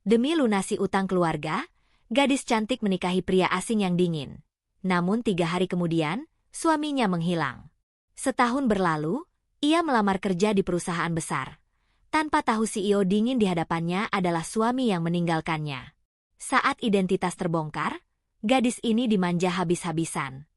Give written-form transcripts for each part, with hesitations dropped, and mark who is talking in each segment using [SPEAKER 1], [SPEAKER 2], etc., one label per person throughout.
[SPEAKER 1] Demi lunasi utang keluarga, gadis cantik menikahi pria asing yang dingin. Namun 3 hari kemudian, suaminya menghilang. Setahun berlalu, ia melamar kerja di perusahaan besar. Tanpa tahu CEO dingin di hadapannya adalah suami yang meninggalkannya. Saat identitas terbongkar, gadis ini dimanja habis-habisan.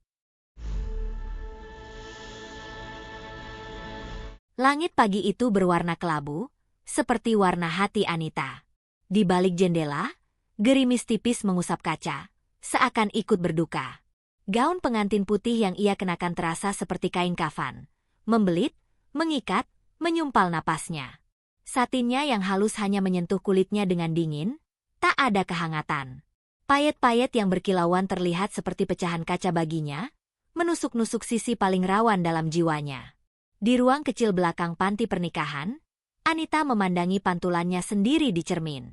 [SPEAKER 1] Langit pagi itu berwarna kelabu, seperti warna hati Anita. Di balik jendela, gerimis tipis mengusap kaca, seakan ikut berduka. Gaun pengantin putih yang ia kenakan terasa seperti kain kafan. Membelit, mengikat, menyumpal napasnya. Satinnya yang halus hanya menyentuh kulitnya dengan dingin, tak ada kehangatan. Payet-payet yang berkilauan terlihat seperti pecahan kaca baginya, menusuk-nusuk sisi paling rawan dalam jiwanya. Di ruang kecil belakang panti pernikahan, Anita memandangi pantulannya sendiri di cermin.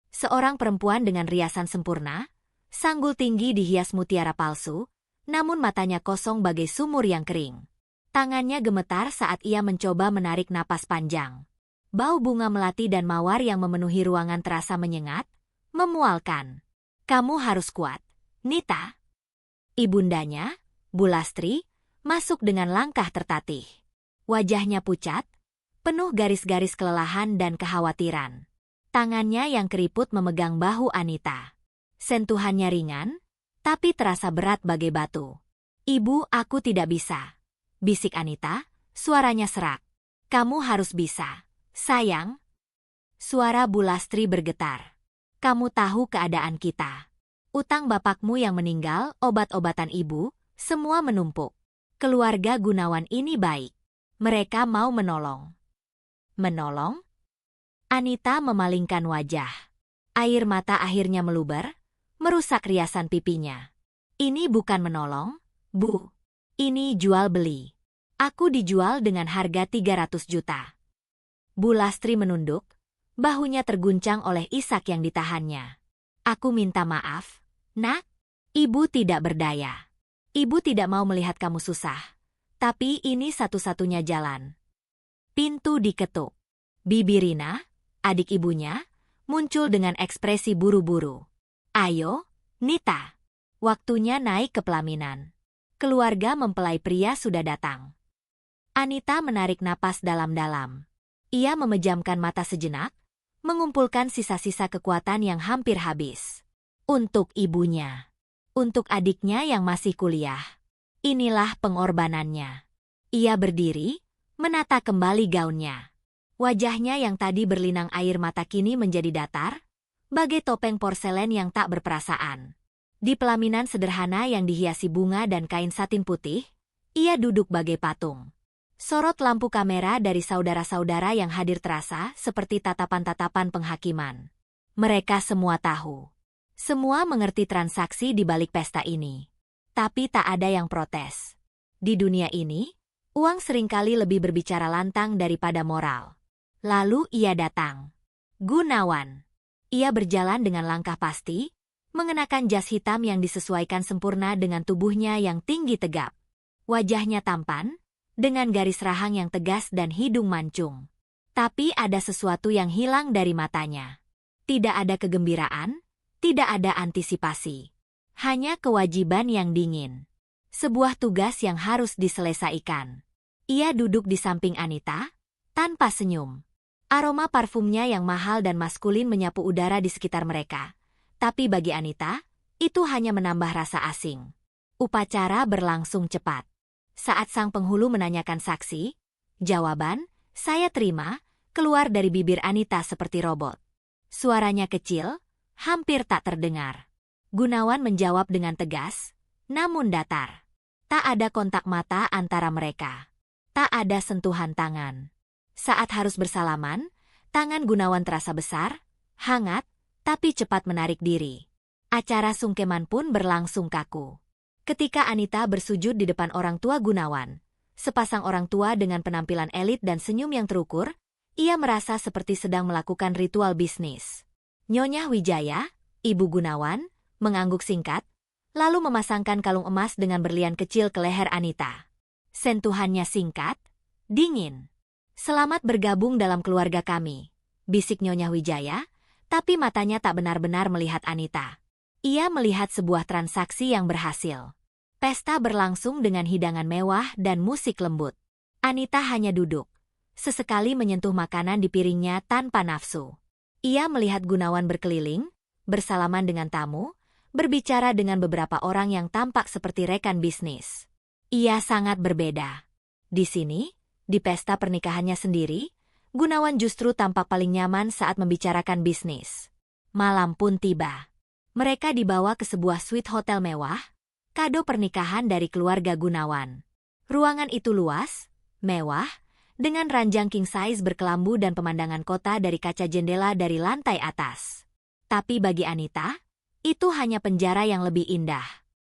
[SPEAKER 1] Seorang perempuan dengan riasan sempurna, sanggul tinggi dihias mutiara palsu, namun matanya kosong bagai sumur yang kering. Tangannya gemetar saat ia mencoba menarik napas panjang. Bau bunga melati dan mawar yang memenuhi ruangan terasa menyengat, memualkan. "Kamu harus kuat, Nita." Ibundanya, Bu Lastri, masuk dengan langkah tertatih. Wajahnya pucat, penuh garis-garis kelelahan dan kekhawatiran. Tangannya yang keriput memegang bahu Anita. Sentuhannya ringan, tapi terasa berat bagai batu. "Ibu, aku tidak bisa," bisik Anita, suaranya serak. "Kamu harus bisa, sayang." Suara Bu Lastri bergetar. "Kamu tahu keadaan kita. Utang bapakmu yang meninggal, obat-obatan ibu, semua menumpuk. Keluarga Gunawan ini baik. Mereka mau menolong." "Menolong?" Anita memalingkan wajah. Air mata akhirnya meluber, merusak riasan pipinya. "Ini bukan menolong, Bu. Ini jual beli. Aku dijual dengan harga 300 juta. Bu Lastri menunduk, bahunya terguncang oleh isak yang ditahannya. "Aku minta maaf, Nak. Ibu tidak berdaya. Ibu tidak mau melihat kamu susah. Tapi ini satu-satunya jalan." Pintu diketuk. Bibi Rina, adik ibunya, muncul dengan ekspresi buru-buru. "Ayo, Nita. Waktunya naik ke pelaminan. Keluarga mempelai pria sudah datang." Anita menarik napas dalam-dalam. Ia memejamkan mata sejenak, mengumpulkan sisa-sisa kekuatan yang hampir habis. Untuk ibunya. Untuk adiknya yang masih kuliah. Inilah pengorbanannya. Ia berdiri, menata kembali gaunnya. Wajahnya yang tadi berlinang air mata kini menjadi datar, bagai topeng porselen yang tak berperasaan. Di pelaminan sederhana yang dihiasi bunga dan kain satin putih, ia duduk bagai patung. Sorot lampu kamera dari saudara-saudara yang hadir terasa seperti tatapan-tatapan penghakiman. Mereka semua tahu. Semua mengerti transaksi di balik pesta ini. Tapi tak ada yang protes. Di dunia ini, uang seringkali lebih berbicara lantang daripada moral. Lalu ia datang. Gunawan. Ia berjalan dengan langkah pasti, mengenakan jas hitam yang disesuaikan sempurna dengan tubuhnya yang tinggi tegap. Wajahnya tampan, dengan garis rahang yang tegas dan hidung mancung. Tapi ada sesuatu yang hilang dari matanya. Tidak ada kegembiraan, tidak ada antisipasi. Hanya kewajiban yang dingin. Sebuah tugas yang harus diselesaikan. Ia duduk di samping Anita, tanpa senyum. Aroma parfumnya yang mahal dan maskulin menyapu udara di sekitar mereka. Tapi bagi Anita, itu hanya menambah rasa asing. Upacara berlangsung cepat. Saat sang penghulu menanyakan saksi, jawaban, "Saya terima," keluar dari bibir Anita seperti robot. Suaranya kecil, hampir tak terdengar. Gunawan menjawab dengan tegas, namun datar. Tak ada kontak mata antara mereka. Tak ada sentuhan tangan. Saat harus bersalaman, tangan Gunawan terasa besar, hangat, tapi cepat menarik diri. Acara sungkeman pun berlangsung kaku. Ketika Anita bersujud di depan orang tua Gunawan, sepasang orang tua dengan penampilan elit dan senyum yang terukur, ia merasa seperti sedang melakukan ritual bisnis. Nyonya Wijaya, Ibu Gunawan, mengangguk singkat, lalu memasangkan kalung emas dengan berlian kecil ke leher Anita. Sentuhannya singkat, dingin. "Selamat bergabung dalam keluarga kami," bisik Nyonya Wijaya, Tapi matanya tak benar-benar melihat Anita. Ia melihat sebuah transaksi yang berhasil. Pesta berlangsung dengan hidangan mewah dan musik lembut. Anita hanya duduk, sesekali menyentuh makanan di piringnya tanpa nafsu. Ia melihat Gunawan berkeliling, bersalaman dengan tamu, berbicara dengan beberapa orang yang tampak seperti rekan bisnis. Ia sangat berbeda. Di sini, di pesta pernikahannya sendiri, Gunawan justru tampak paling nyaman saat membicarakan bisnis. Malam pun tiba. Mereka dibawa ke sebuah suite hotel mewah, kado pernikahan dari keluarga Gunawan. Ruangan itu luas, mewah, dengan ranjang king size berkelambu dan pemandangan kota dari kaca jendela dari lantai atas. Tapi bagi Anita, itu hanya penjara yang lebih indah.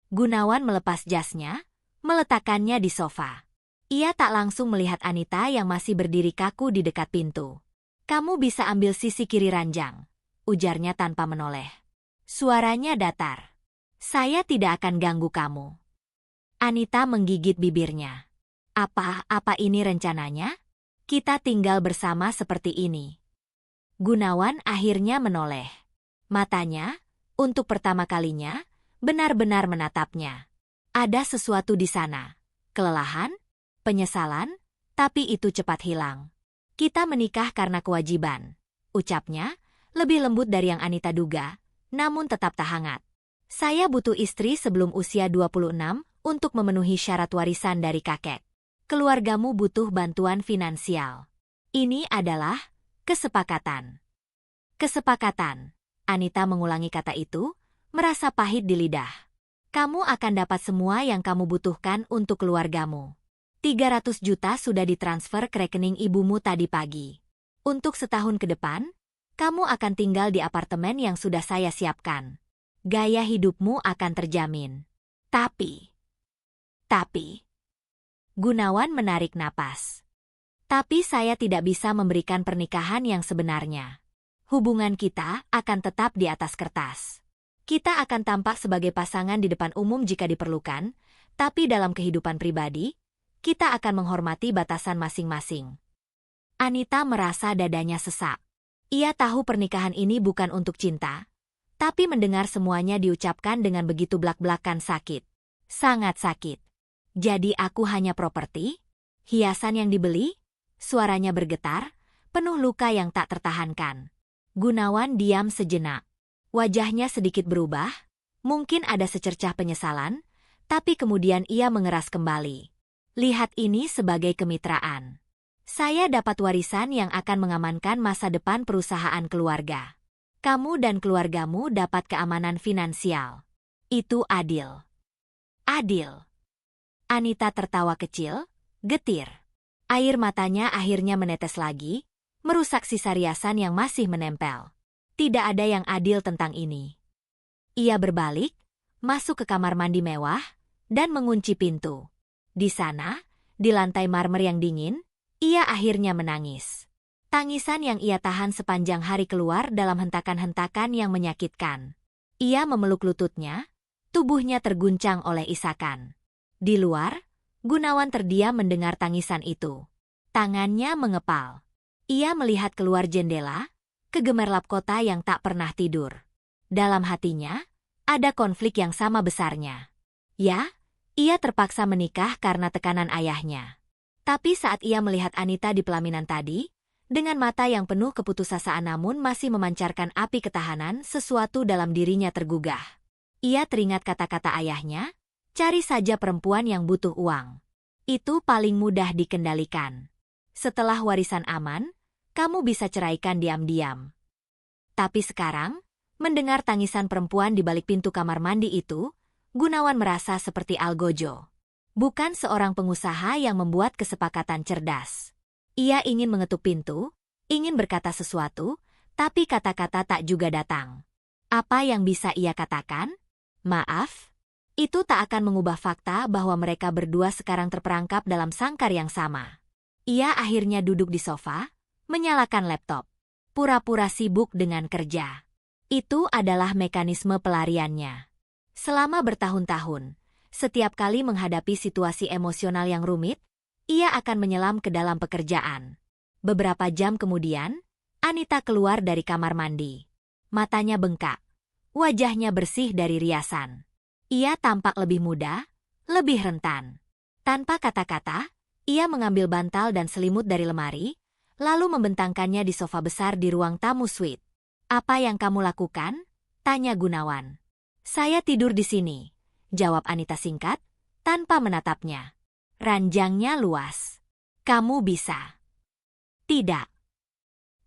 [SPEAKER 1] Gunawan melepas jasnya, meletakkannya di sofa. Ia tak langsung melihat Anita yang masih berdiri kaku di dekat pintu. "Kamu bisa ambil sisi kiri ranjang," ujarnya tanpa menoleh. Suaranya datar. "Saya tidak akan ganggu kamu." Anita menggigit bibirnya. Apa ini rencananya? Kita tinggal bersama seperti ini." Gunawan akhirnya menoleh. Matanya, untuk pertama kalinya, benar-benar menatapnya. Ada sesuatu di sana. Kelelahan, penyesalan, tapi itu cepat hilang. "Kita menikah karena kewajiban," ucapnya, lebih lembut dari yang Anita duga, namun tetap tak hangat. "Saya butuh istri sebelum usia 26 untuk memenuhi syarat warisan dari kakek. Keluargamu butuh bantuan finansial. Ini adalah kesepakatan." "Kesepakatan." Anita mengulangi kata itu, merasa pahit di lidah. "Kamu akan dapat semua yang kamu butuhkan untuk keluargamu. 300 juta sudah ditransfer ke rekening ibumu tadi pagi. Untuk setahun ke depan, kamu akan tinggal di apartemen yang sudah saya siapkan. Gaya hidupmu akan terjamin. Tapi... Gunawan menarik napas. "Tapi saya tidak bisa memberikan pernikahan yang sebenarnya. Hubungan kita akan tetap di atas kertas. Kita akan tampak sebagai pasangan di depan umum jika diperlukan, tapi dalam kehidupan pribadi, kita akan menghormati batasan masing-masing." Anita merasa dadanya sesak. Ia tahu pernikahan ini bukan untuk cinta, tapi mendengar semuanya diucapkan dengan begitu blak-blakan sakit. Sangat sakit. "Jadi aku hanya properti? Hiasan yang dibeli?" Suaranya bergetar, penuh luka yang tak tertahankan. Gunawan diam sejenak. Wajahnya sedikit berubah, mungkin ada secercah penyesalan, tapi kemudian ia mengeras kembali. "Lihat ini sebagai kemitraan. Saya dapat warisan yang akan mengamankan masa depan perusahaan keluarga. Kamu dan keluargamu dapat keamanan finansial. Itu adil." "Adil." Anita tertawa kecil, getir. Air matanya akhirnya menetes lagi, merusak sisa riasan yang masih menempel. Tidak ada yang adil tentang ini. Ia berbalik, masuk ke kamar mandi mewah, dan mengunci pintu. Di sana, di lantai marmer yang dingin, ia akhirnya menangis. Tangisan yang ia tahan sepanjang hari keluar dalam hentakan-hentakan yang menyakitkan. Ia memeluk lututnya, tubuhnya terguncang oleh isakan. Di luar, Gunawan terdiam mendengar tangisan itu. Tangannya mengepal. Ia melihat keluar jendela, ke gemerlap kota yang tak pernah tidur. Dalam hatinya, ada konflik yang sama besarnya. Ya, ia terpaksa menikah karena tekanan ayahnya. Tapi saat ia melihat Anita di pelaminan tadi, dengan mata yang penuh keputusasaan namun masih memancarkan api ketahanan, sesuatu dalam dirinya tergugah. Ia teringat kata-kata ayahnya, "Cari saja perempuan yang butuh uang. Itu paling mudah dikendalikan. Setelah warisan aman, kamu bisa ceraikan diam-diam." Tapi sekarang, mendengar tangisan perempuan di balik pintu kamar mandi itu, Gunawan merasa seperti Algojo. Bukan seorang pengusaha yang membuat kesepakatan cerdas. Ia ingin mengetuk pintu, ingin berkata sesuatu, tapi kata-kata tak juga datang. Apa yang bisa ia katakan? "Maaf?" Itu tak akan mengubah fakta bahwa mereka berdua sekarang terperangkap dalam sangkar yang sama. Ia akhirnya duduk di sofa, menyalakan laptop. Pura-pura sibuk dengan kerja. Itu adalah mekanisme pelariannya. Selama bertahun-tahun, setiap kali menghadapi situasi emosional yang rumit, ia akan menyelam ke dalam pekerjaan. Beberapa jam kemudian, Anita keluar dari kamar mandi. Matanya bengkak. Wajahnya bersih dari riasan. Ia tampak lebih muda, lebih rentan. Tanpa kata-kata, ia mengambil bantal dan selimut dari lemari, lalu membentangkannya di sofa besar di ruang tamu suite. "Apa yang kamu lakukan?" tanya Gunawan. "Saya tidur di sini," jawab Anita singkat, tanpa menatapnya. "Ranjangnya luas. Kamu bisa." "Tidak."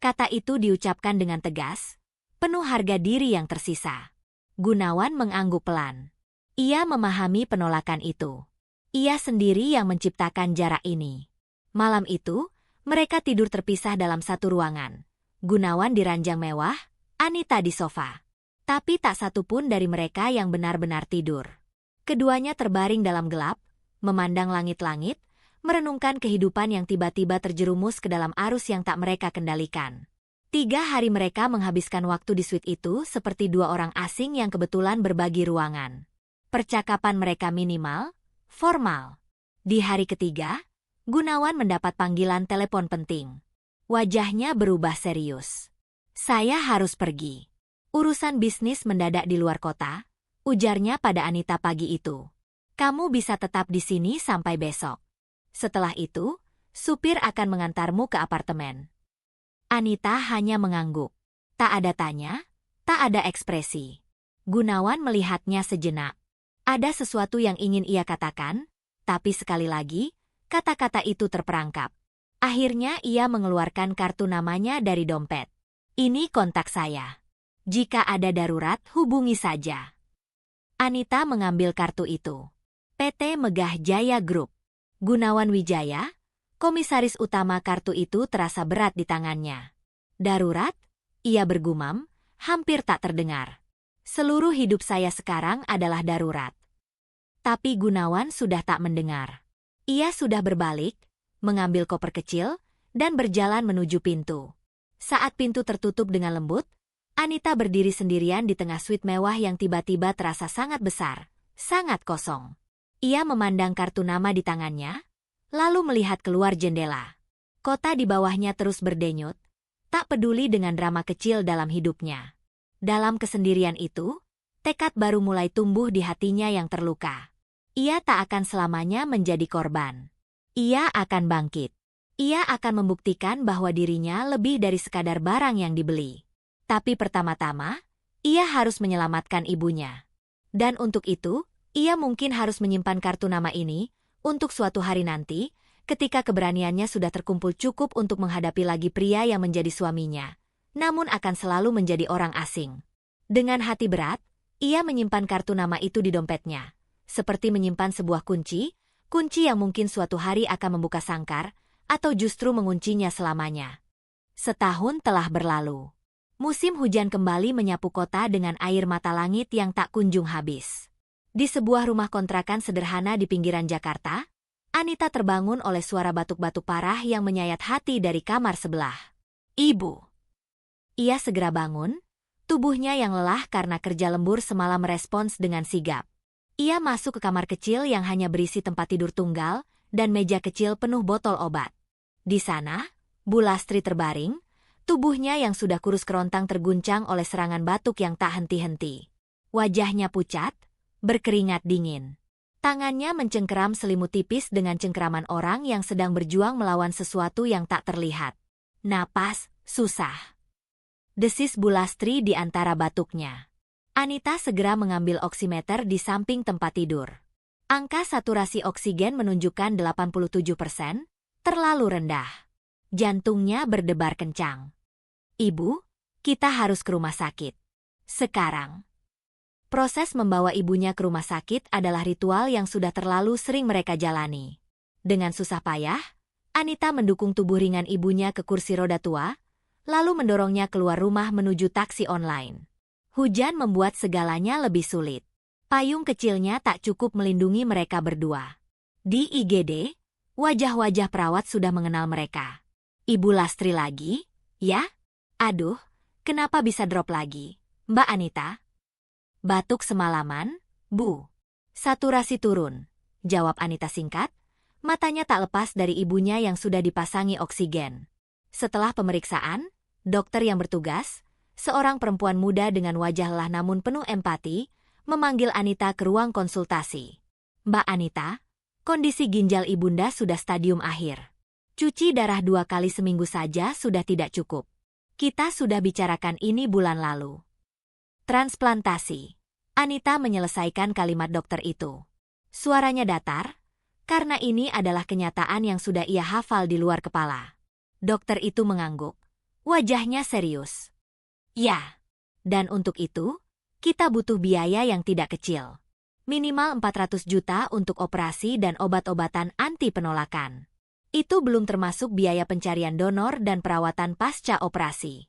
[SPEAKER 1] Kata itu diucapkan dengan tegas, penuh harga diri yang tersisa. Gunawan mengangguk pelan. Ia memahami penolakan itu. Ia sendiri yang menciptakan jarak ini. Malam itu, mereka tidur terpisah dalam satu ruangan. Gunawan di ranjang mewah, Anita di sofa. Tapi tak satu pun dari mereka yang benar-benar tidur. Keduanya terbaring dalam gelap, memandang langit-langit, merenungkan kehidupan yang tiba-tiba terjerumus ke dalam arus yang tak mereka kendalikan. 3 hari mereka menghabiskan waktu di suite itu seperti dua orang asing yang kebetulan berbagi ruangan. Percakapan mereka minimal, formal. Di hari ketiga, Gunawan mendapat panggilan telepon penting. Wajahnya berubah serius. "Saya harus pergi. Urusan bisnis mendadak di luar kota," ujarnya pada Anita pagi itu. "Kamu bisa tetap di sini sampai besok. Setelah itu, supir akan mengantarmu ke apartemen." Anita hanya mengangguk. Tak ada tanya, tak ada ekspresi. Gunawan melihatnya sejenak. Ada sesuatu yang ingin ia katakan, tapi sekali lagi, kata-kata itu terperangkap. Akhirnya ia mengeluarkan kartu namanya dari dompet. "Ini kontak saya. Jika ada darurat, hubungi saja." Anita mengambil kartu itu. PT Megah Jaya Group. Gunawan Wijaya, komisaris utama kartu itu terasa berat di tangannya. "Darurat?" ia bergumam, hampir tak terdengar. "Seluruh hidup saya sekarang adalah darurat." Tapi Gunawan sudah tak mendengar. Ia sudah berbalik, mengambil koper kecil, dan berjalan menuju pintu. Saat pintu tertutup dengan lembut, Anita berdiri sendirian di tengah suite mewah yang tiba-tiba terasa sangat besar, sangat kosong. Ia memandang kartu nama di tangannya, lalu melihat keluar jendela. Kota di bawahnya terus berdenyut, tak peduli dengan drama kecil dalam hidupnya. Dalam kesendirian itu, tekad baru mulai tumbuh di hatinya yang terluka. Ia tak akan selamanya menjadi korban. Ia akan bangkit. Ia akan membuktikan bahwa dirinya lebih dari sekadar barang yang dibeli. Tapi pertama-tama, ia harus menyelamatkan ibunya. Dan untuk itu, ia mungkin harus menyimpan kartu nama ini untuk suatu hari nanti, ketika keberaniannya sudah terkumpul cukup untuk menghadapi lagi pria yang menjadi suaminya, namun akan selalu menjadi orang asing. Dengan hati berat, ia menyimpan kartu nama itu di dompetnya. Seperti menyimpan sebuah kunci yang mungkin suatu hari akan membuka sangkar, atau justru menguncinya selamanya. Setahun telah berlalu. Musim hujan kembali menyapu kota dengan air mata langit yang tak kunjung habis. Di sebuah rumah kontrakan sederhana di pinggiran Jakarta, Anita terbangun oleh suara batuk-batuk parah yang menyayat hati dari kamar sebelah. "Ibu!" Ia segera bangun, tubuhnya yang lelah karena kerja lembur semalam merespons dengan sigap. Ia masuk ke kamar kecil yang hanya berisi tempat tidur tunggal dan meja kecil penuh botol obat. Di sana, Bu Lastri terbaring, tubuhnya yang sudah kurus kerontang terguncang oleh serangan batuk yang tak henti-henti. Wajahnya pucat, berkeringat dingin. Tangannya mencengkeram selimut tipis dengan cengkeraman orang yang sedang berjuang melawan sesuatu yang tak terlihat. "Napas, susah," desis Bu Lastri di antara batuknya. Anita segera mengambil oximeter di samping tempat tidur. Angka saturasi oksigen menunjukkan 87%, terlalu rendah. Jantungnya berdebar kencang. "Ibu, kita harus ke rumah sakit. Sekarang." Proses membawa ibunya ke rumah sakit adalah ritual yang sudah terlalu sering mereka jalani. Dengan susah payah, Anita mendukung tubuh ringan ibunya ke kursi roda tua, lalu mendorongnya keluar rumah menuju taksi online. Hujan membuat segalanya lebih sulit. Payung kecilnya tak cukup melindungi mereka berdua. Di IGD, wajah-wajah perawat sudah mengenal mereka. "Ibu Lastri lagi? Ya? Aduh, kenapa bisa drop lagi, Mbak Anita?" "Batuk semalaman, Bu. Saturasi turun," jawab Anita singkat. Matanya tak lepas dari ibunya yang sudah dipasangi oksigen. Setelah pemeriksaan, dokter yang bertugas, seorang perempuan muda dengan wajah lelah namun penuh empati, memanggil Anita ke ruang konsultasi. "Mbak Anita, kondisi ginjal ibunda sudah stadium akhir. Cuci darah 2 kali seminggu saja sudah tidak cukup. Kita sudah bicarakan ini bulan lalu." "Transplantasi." Anita menyelesaikan kalimat dokter itu. Suaranya datar, karena ini adalah kenyataan yang sudah ia hafal di luar kepala. Dokter itu mengangguk. Wajahnya serius. "Ya, dan untuk itu, kita butuh biaya yang tidak kecil. Minimal 400 juta untuk operasi dan obat-obatan anti penolakan. Itu belum termasuk biaya pencarian donor dan perawatan pasca operasi."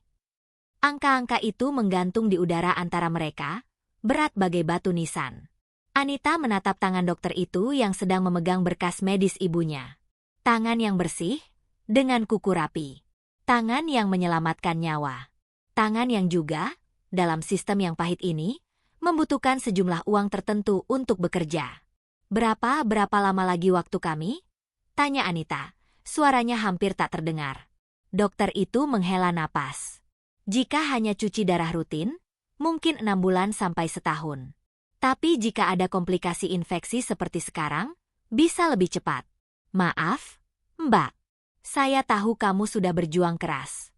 [SPEAKER 1] Angka-angka itu menggantung di udara antara mereka, berat bagai batu nisan. Anita menatap tangan dokter itu yang sedang memegang berkas medis ibunya. Tangan yang bersih, dengan kuku rapi. Tangan yang menyelamatkan nyawa. Tangan yang juga, dalam sistem yang pahit ini, membutuhkan sejumlah uang tertentu untuk bekerja. Berapa lama lagi waktu kami?" tanya Anita. Suaranya hampir tak terdengar. Dokter itu menghela napas. "Jika hanya cuci darah rutin, mungkin 6 bulan sampai setahun. Tapi jika ada komplikasi infeksi seperti sekarang, bisa lebih cepat." "Maaf, Mbak. Saya tahu kamu sudah berjuang keras."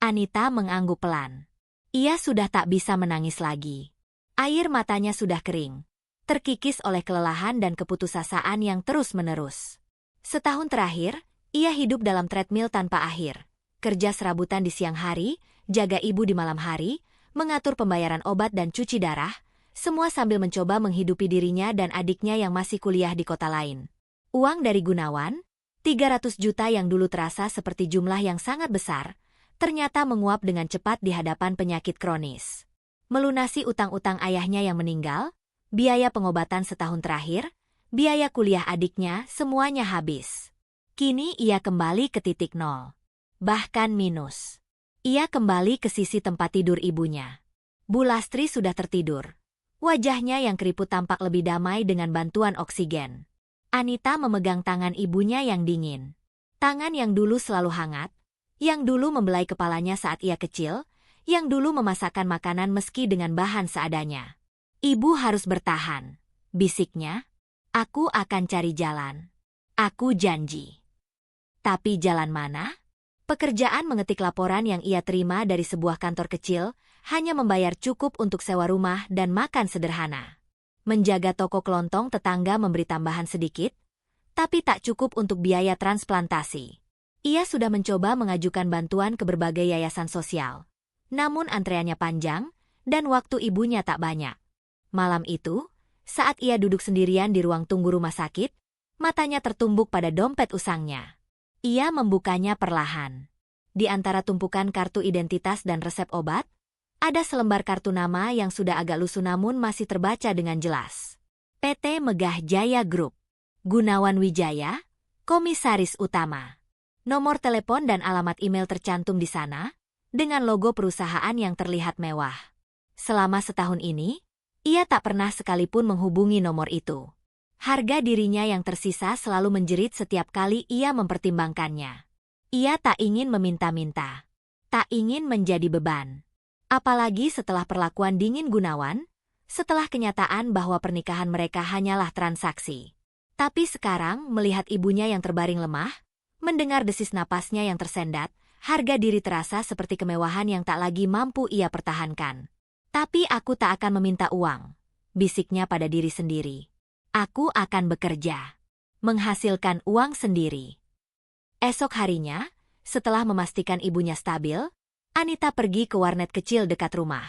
[SPEAKER 1] Anita mengangguk pelan. Ia sudah tak bisa menangis lagi. Air matanya sudah kering, terkikis oleh kelelahan dan keputusasaan yang terus-menerus. Setahun terakhir, ia hidup dalam treadmill tanpa akhir. Kerja serabutan di siang hari, jaga ibu di malam hari, mengatur pembayaran obat dan cuci darah, semua sambil mencoba menghidupi dirinya dan adiknya yang masih kuliah di kota lain. Uang dari Gunawan, 300 juta yang dulu terasa seperti jumlah yang sangat besar, ternyata menguap dengan cepat di hadapan penyakit kronis. Melunasi utang-utang ayahnya yang meninggal, biaya pengobatan setahun terakhir, biaya kuliah adiknya, semuanya habis. Kini ia kembali ke titik nol. Bahkan minus. Ia kembali ke sisi tempat tidur ibunya. Bu Lastri sudah tertidur. Wajahnya yang keriput tampak lebih damai dengan bantuan oksigen. Anita memegang tangan ibunya yang dingin. Tangan yang dulu selalu hangat, yang dulu membelai kepalanya saat ia kecil, yang dulu memasakkan makanan meski dengan bahan seadanya. "Ibu harus bertahan," bisiknya. "Aku akan cari jalan. Aku janji." Tapi jalan mana? Pekerjaan mengetik laporan yang ia terima dari sebuah kantor kecil hanya membayar cukup untuk sewa rumah dan makan sederhana. Menjaga toko kelontong tetangga memberi tambahan sedikit, tapi tak cukup untuk biaya transplantasi. Ia sudah mencoba mengajukan bantuan ke berbagai yayasan sosial. Namun antreannya panjang, dan waktu ibunya tak banyak. Malam itu, saat ia duduk sendirian di ruang tunggu rumah sakit, matanya tertumbuk pada dompet usangnya. Ia membukanya perlahan. Di antara tumpukan kartu identitas dan resep obat, ada selembar kartu nama yang sudah agak lusuh namun masih terbaca dengan jelas. PT Megah Jaya Group. Gunawan Wijaya, Komisaris Utama. Nomor telepon dan alamat email tercantum di sana, dengan logo perusahaan yang terlihat mewah. Selama setahun ini, ia tak pernah sekalipun menghubungi nomor itu. Harga dirinya yang tersisa selalu menjerit setiap kali ia mempertimbangkannya. Ia tak ingin meminta-minta. Tak ingin menjadi beban. Apalagi setelah perlakuan dingin Gunawan, setelah kenyataan bahwa pernikahan mereka hanyalah transaksi. Tapi sekarang, melihat ibunya yang terbaring lemah, mendengar desis napasnya yang tersendat, harga diri terasa seperti kemewahan yang tak lagi mampu ia pertahankan. "Tapi aku tak akan meminta uang," bisiknya pada diri sendiri. "Aku akan bekerja, menghasilkan uang sendiri." Esok harinya, setelah memastikan ibunya stabil, Anita pergi ke warnet kecil dekat rumah.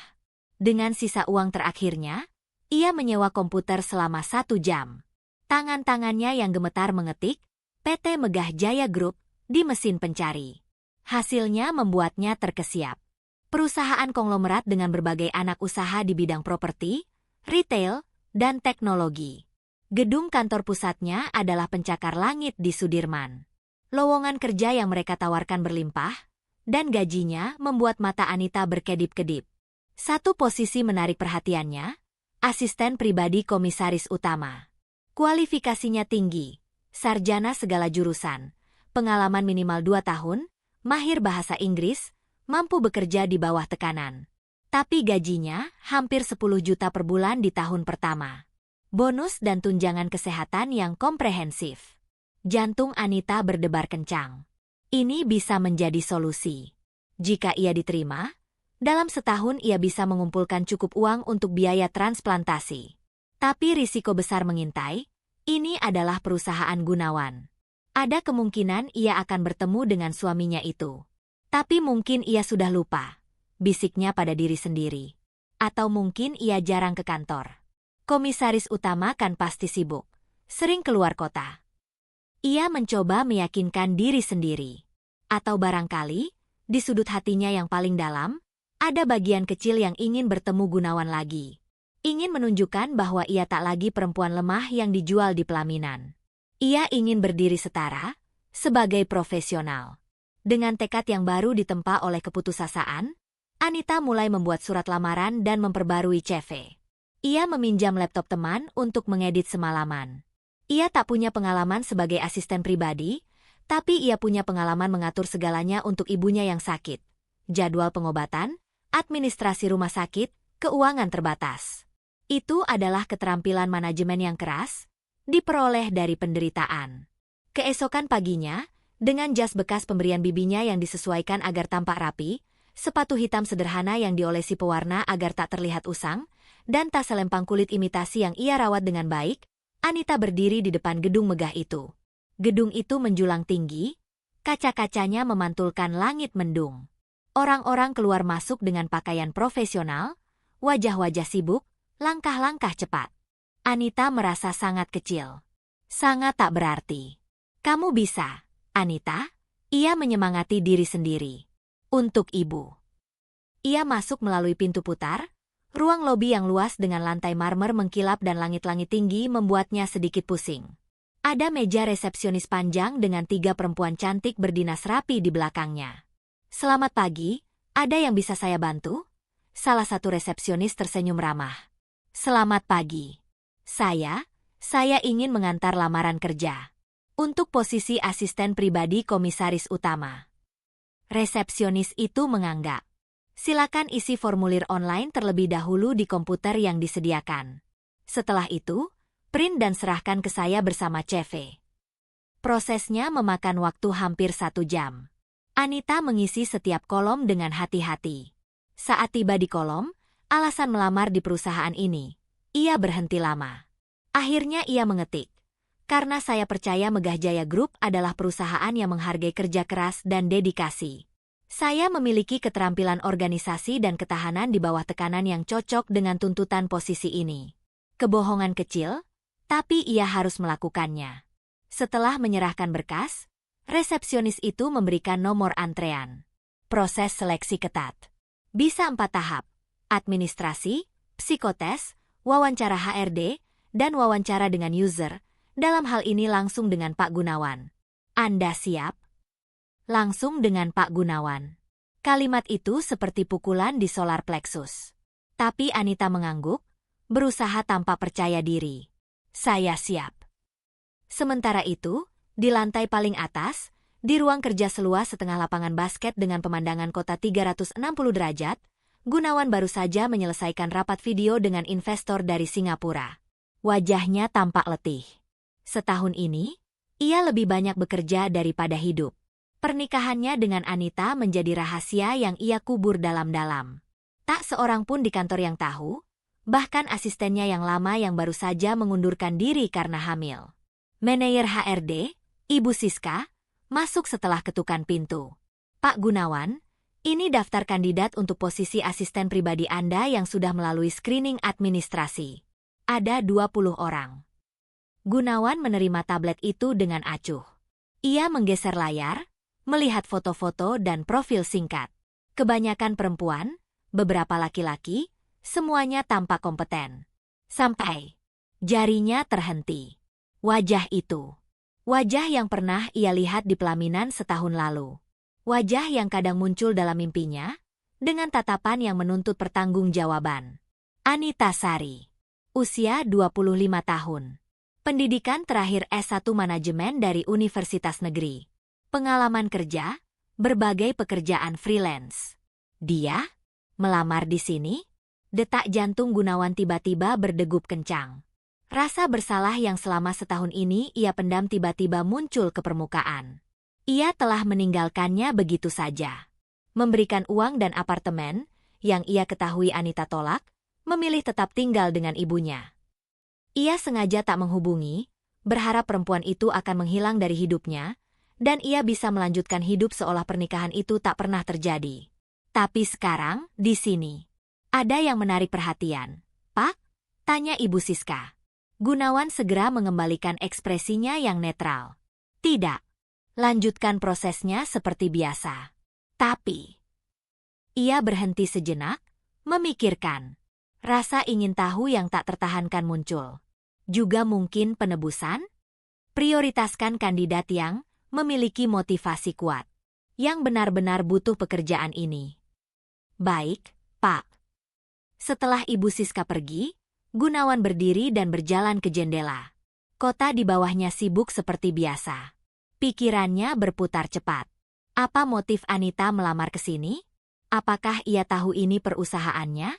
[SPEAKER 1] Dengan sisa uang terakhirnya, ia menyewa komputer selama 1 jam. Tangan-tangannya yang gemetar mengetik, PT Megah Jaya Group, di mesin pencari. Hasilnya membuatnya terkesiap. Perusahaan konglomerat dengan berbagai anak usaha di bidang properti, retail, dan teknologi. Gedung kantor pusatnya adalah pencakar langit di Sudirman. Lowongan kerja yang mereka tawarkan berlimpah, dan gajinya membuat mata Anita berkedip-kedip. Satu posisi menarik perhatiannya, asisten pribadi komisaris utama. Kualifikasinya tinggi, sarjana segala jurusan, pengalaman minimal 2 tahun, mahir bahasa Inggris, mampu bekerja di bawah tekanan. Tapi gajinya hampir 10 juta per bulan di tahun pertama. Bonus dan tunjangan kesehatan yang komprehensif. Jantung Anita berdebar kencang. Ini bisa menjadi solusi. Jika ia diterima, dalam setahun ia bisa mengumpulkan cukup uang untuk biaya transplantasi. Tapi risiko besar mengintai, ini adalah perusahaan Gunawan. Ada kemungkinan ia akan bertemu dengan suaminya itu. Tapi mungkin ia sudah lupa. Bisiknya pada diri sendiri. Atau mungkin ia jarang ke kantor. Komisaris utama kan pasti sibuk. Sering keluar kota. Ia mencoba meyakinkan diri sendiri. Atau barangkali, di sudut hatinya yang paling dalam, ada bagian kecil yang ingin bertemu Gunawan lagi. Ingin menunjukkan bahwa ia tak lagi perempuan lemah yang dijual di pelaminan. Ia ingin berdiri setara, sebagai profesional. Dengan tekad yang baru ditempa oleh keputusasaan, Anita mulai membuat surat lamaran dan memperbarui CV. Ia meminjam laptop teman untuk mengedit semalaman. Ia tak punya pengalaman sebagai asisten pribadi, tapi ia punya pengalaman mengatur segalanya untuk ibunya yang sakit. Jadwal pengobatan, administrasi rumah sakit, keuangan terbatas. Itu adalah keterampilan manajemen yang keras, diperoleh dari penderitaan. Keesokan paginya, dengan jas bekas pemberian bibinya yang disesuaikan agar tampak rapi, sepatu hitam sederhana yang diolesi pewarna agar tak terlihat usang, dan tas selempang kulit imitasi yang ia rawat dengan baik, Anita berdiri di depan gedung megah itu. Gedung itu menjulang tinggi, kaca-kacanya memantulkan langit mendung. Orang-orang keluar masuk dengan pakaian profesional, wajah-wajah sibuk, langkah-langkah cepat. Anita merasa sangat kecil. Sangat tak berarti. Kamu bisa, Anita, ia menyemangati diri sendiri. Untuk ibu. Ia masuk melalui pintu putar, ruang lobi yang luas dengan lantai marmer mengkilap dan langit-langit tinggi membuatnya sedikit pusing. Ada meja resepsionis panjang dengan 3 perempuan cantik berdinas rapi di belakangnya. Selamat pagi, ada yang bisa saya bantu? Salah satu resepsionis tersenyum ramah. Selamat pagi. Saya ingin mengantar lamaran kerja. Untuk posisi asisten pribadi komisaris utama. Resepsionis itu menganggak. Silakan isi formulir online terlebih dahulu di komputer yang disediakan. Setelah itu, print dan serahkan ke saya bersama CV. Prosesnya memakan waktu hampir 1 jam. Anita mengisi setiap kolom dengan hati-hati. Saat tiba di kolom, alasan melamar di perusahaan ini, ia berhenti lama. Akhirnya ia mengetik. Karena saya percaya Megah Jaya Group adalah perusahaan yang menghargai kerja keras dan dedikasi. Saya memiliki keterampilan organisasi dan ketahanan di bawah tekanan yang cocok dengan tuntutan posisi ini. Kebohongan kecil, tapi ia harus melakukannya. Setelah menyerahkan berkas, resepsionis itu memberikan nomor antrean. Proses seleksi ketat. Bisa 4 tahap. Administrasi, psikotes, wawancara HRD, dan wawancara dengan user. Dalam hal ini langsung dengan Pak Gunawan. Anda siap? Langsung dengan Pak Gunawan. Kalimat itu seperti pukulan di solar plexus. Tapi Anita mengangguk, berusaha tanpa percaya diri. Saya siap. Sementara itu, di lantai paling atas, di ruang kerja seluas setengah lapangan basket dengan pemandangan kota 360 derajat, Gunawan baru saja menyelesaikan rapat video dengan investor dari Singapura. Wajahnya tampak letih. Setahun ini, ia lebih banyak bekerja daripada hidup. Pernikahannya dengan Anita menjadi rahasia yang ia kubur dalam-dalam. Tak seorang pun di kantor yang tahu, bahkan asistennya yang lama yang baru saja mengundurkan diri karena hamil. Manajer HRD, Ibu Siska, masuk setelah ketukan pintu. Pak Gunawan, ini daftar kandidat untuk posisi asisten pribadi Anda yang sudah melalui screening administrasi. Ada 20 orang. Gunawan menerima tablet itu dengan acuh. Ia menggeser layar, melihat foto-foto dan profil singkat. Kebanyakan perempuan, beberapa laki-laki, semuanya tampak kompeten. Sampai jarinya terhenti. Wajah itu. Wajah yang pernah ia lihat di pelaminan setahun lalu. Wajah yang kadang muncul dalam mimpinya, dengan tatapan yang menuntut pertanggungjawaban. Anita Sari. Usia 25 tahun. Pendidikan terakhir S1 Manajemen dari Universitas Negeri. Pengalaman kerja, berbagai pekerjaan freelance. Dia? Melamar di sini? Detak jantung Gunawan tiba-tiba berdegup kencang. Rasa bersalah yang selama setahun ini ia pendam tiba-tiba muncul ke permukaan. Ia telah meninggalkannya begitu saja. Memberikan uang dan apartemen, yang ia ketahui Anita tolak, memilih tetap tinggal dengan ibunya. Ia sengaja tak menghubungi, berharap perempuan itu akan menghilang dari hidupnya, dan ia bisa melanjutkan hidup seolah pernikahan itu tak pernah terjadi. Tapi sekarang, di sini, ada yang menarik perhatian. Pak? Tanya Ibu Siska. Gunawan segera mengembalikan ekspresinya yang netral. Tidak. Lanjutkan prosesnya seperti biasa. Tapi, ia berhenti sejenak, memikirkan. Rasa ingin tahu yang tak tertahankan muncul. Juga mungkin penebusan? Prioritaskan kandidat yang memiliki motivasi kuat, yang benar-benar butuh pekerjaan ini. Baik, Pak. Setelah Ibu Siska pergi, Gunawan berdiri dan berjalan ke jendela. Kota di bawahnya sibuk seperti biasa. Pikirannya berputar cepat. Apa motif Anita melamar ke sini? Apakah ia tahu ini perusahaannya?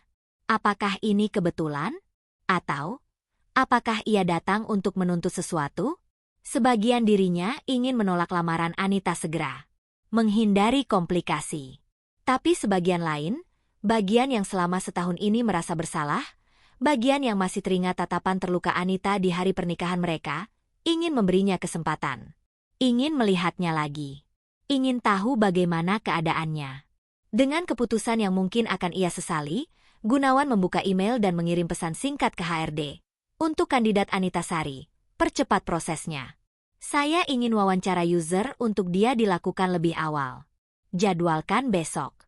[SPEAKER 1] Apakah ini kebetulan? Atau, apakah ia datang untuk menuntut sesuatu? Sebagian dirinya ingin menolak lamaran Anita segera, menghindari komplikasi. Tapi sebagian lain, bagian yang selama setahun ini merasa bersalah, bagian yang masih teringat tatapan terluka Anita di hari pernikahan mereka, ingin memberinya kesempatan. Ingin melihatnya lagi. Ingin tahu bagaimana keadaannya. Dengan keputusan yang mungkin akan ia sesali, Gunawan membuka email dan mengirim pesan singkat ke HRD. Untuk kandidat Anita Sari, percepat prosesnya. Saya ingin wawancara user untuk dia dilakukan lebih awal. Jadwalkan besok.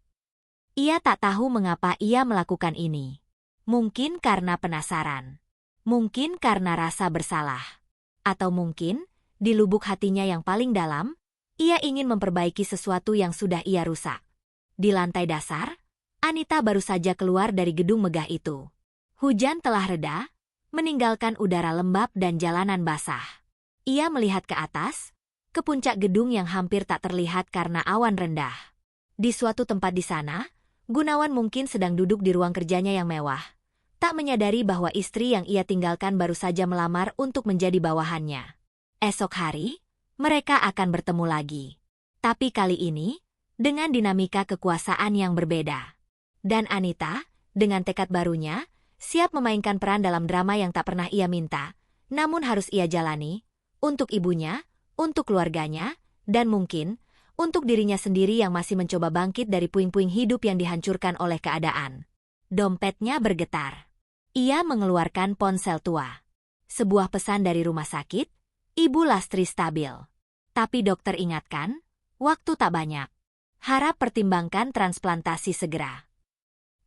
[SPEAKER 1] Ia tak tahu mengapa ia melakukan ini. Mungkin karena penasaran. Mungkin karena rasa bersalah. Atau mungkin, di lubuk hatinya yang paling dalam, ia ingin memperbaiki sesuatu yang sudah ia rusak. Di lantai dasar, Anita baru saja keluar dari gedung megah itu. Hujan telah reda, meninggalkan udara lembab dan jalanan basah. Ia melihat ke atas, ke puncak gedung yang hampir tak terlihat karena awan rendah. Di suatu tempat di sana, Gunawan mungkin sedang duduk di ruang kerjanya yang mewah, tak menyadari bahwa istri yang ia tinggalkan baru saja melamar untuk menjadi bawahannya. Esok hari, mereka akan bertemu lagi. Tapi kali ini, dengan dinamika kekuasaan yang berbeda. Dan Anita, dengan tekad barunya, siap memainkan peran dalam drama yang tak pernah ia minta, namun harus ia jalani, untuk ibunya, untuk keluarganya, dan mungkin, untuk dirinya sendiri yang masih mencoba bangkit dari puing-puing hidup yang dihancurkan oleh keadaan. Dompetnya bergetar. Ia mengeluarkan ponsel tua. Sebuah pesan dari rumah sakit, Ibu Lastri stabil. Tapi dokter ingatkan, waktu tak banyak. Harap pertimbangkan transplantasi segera.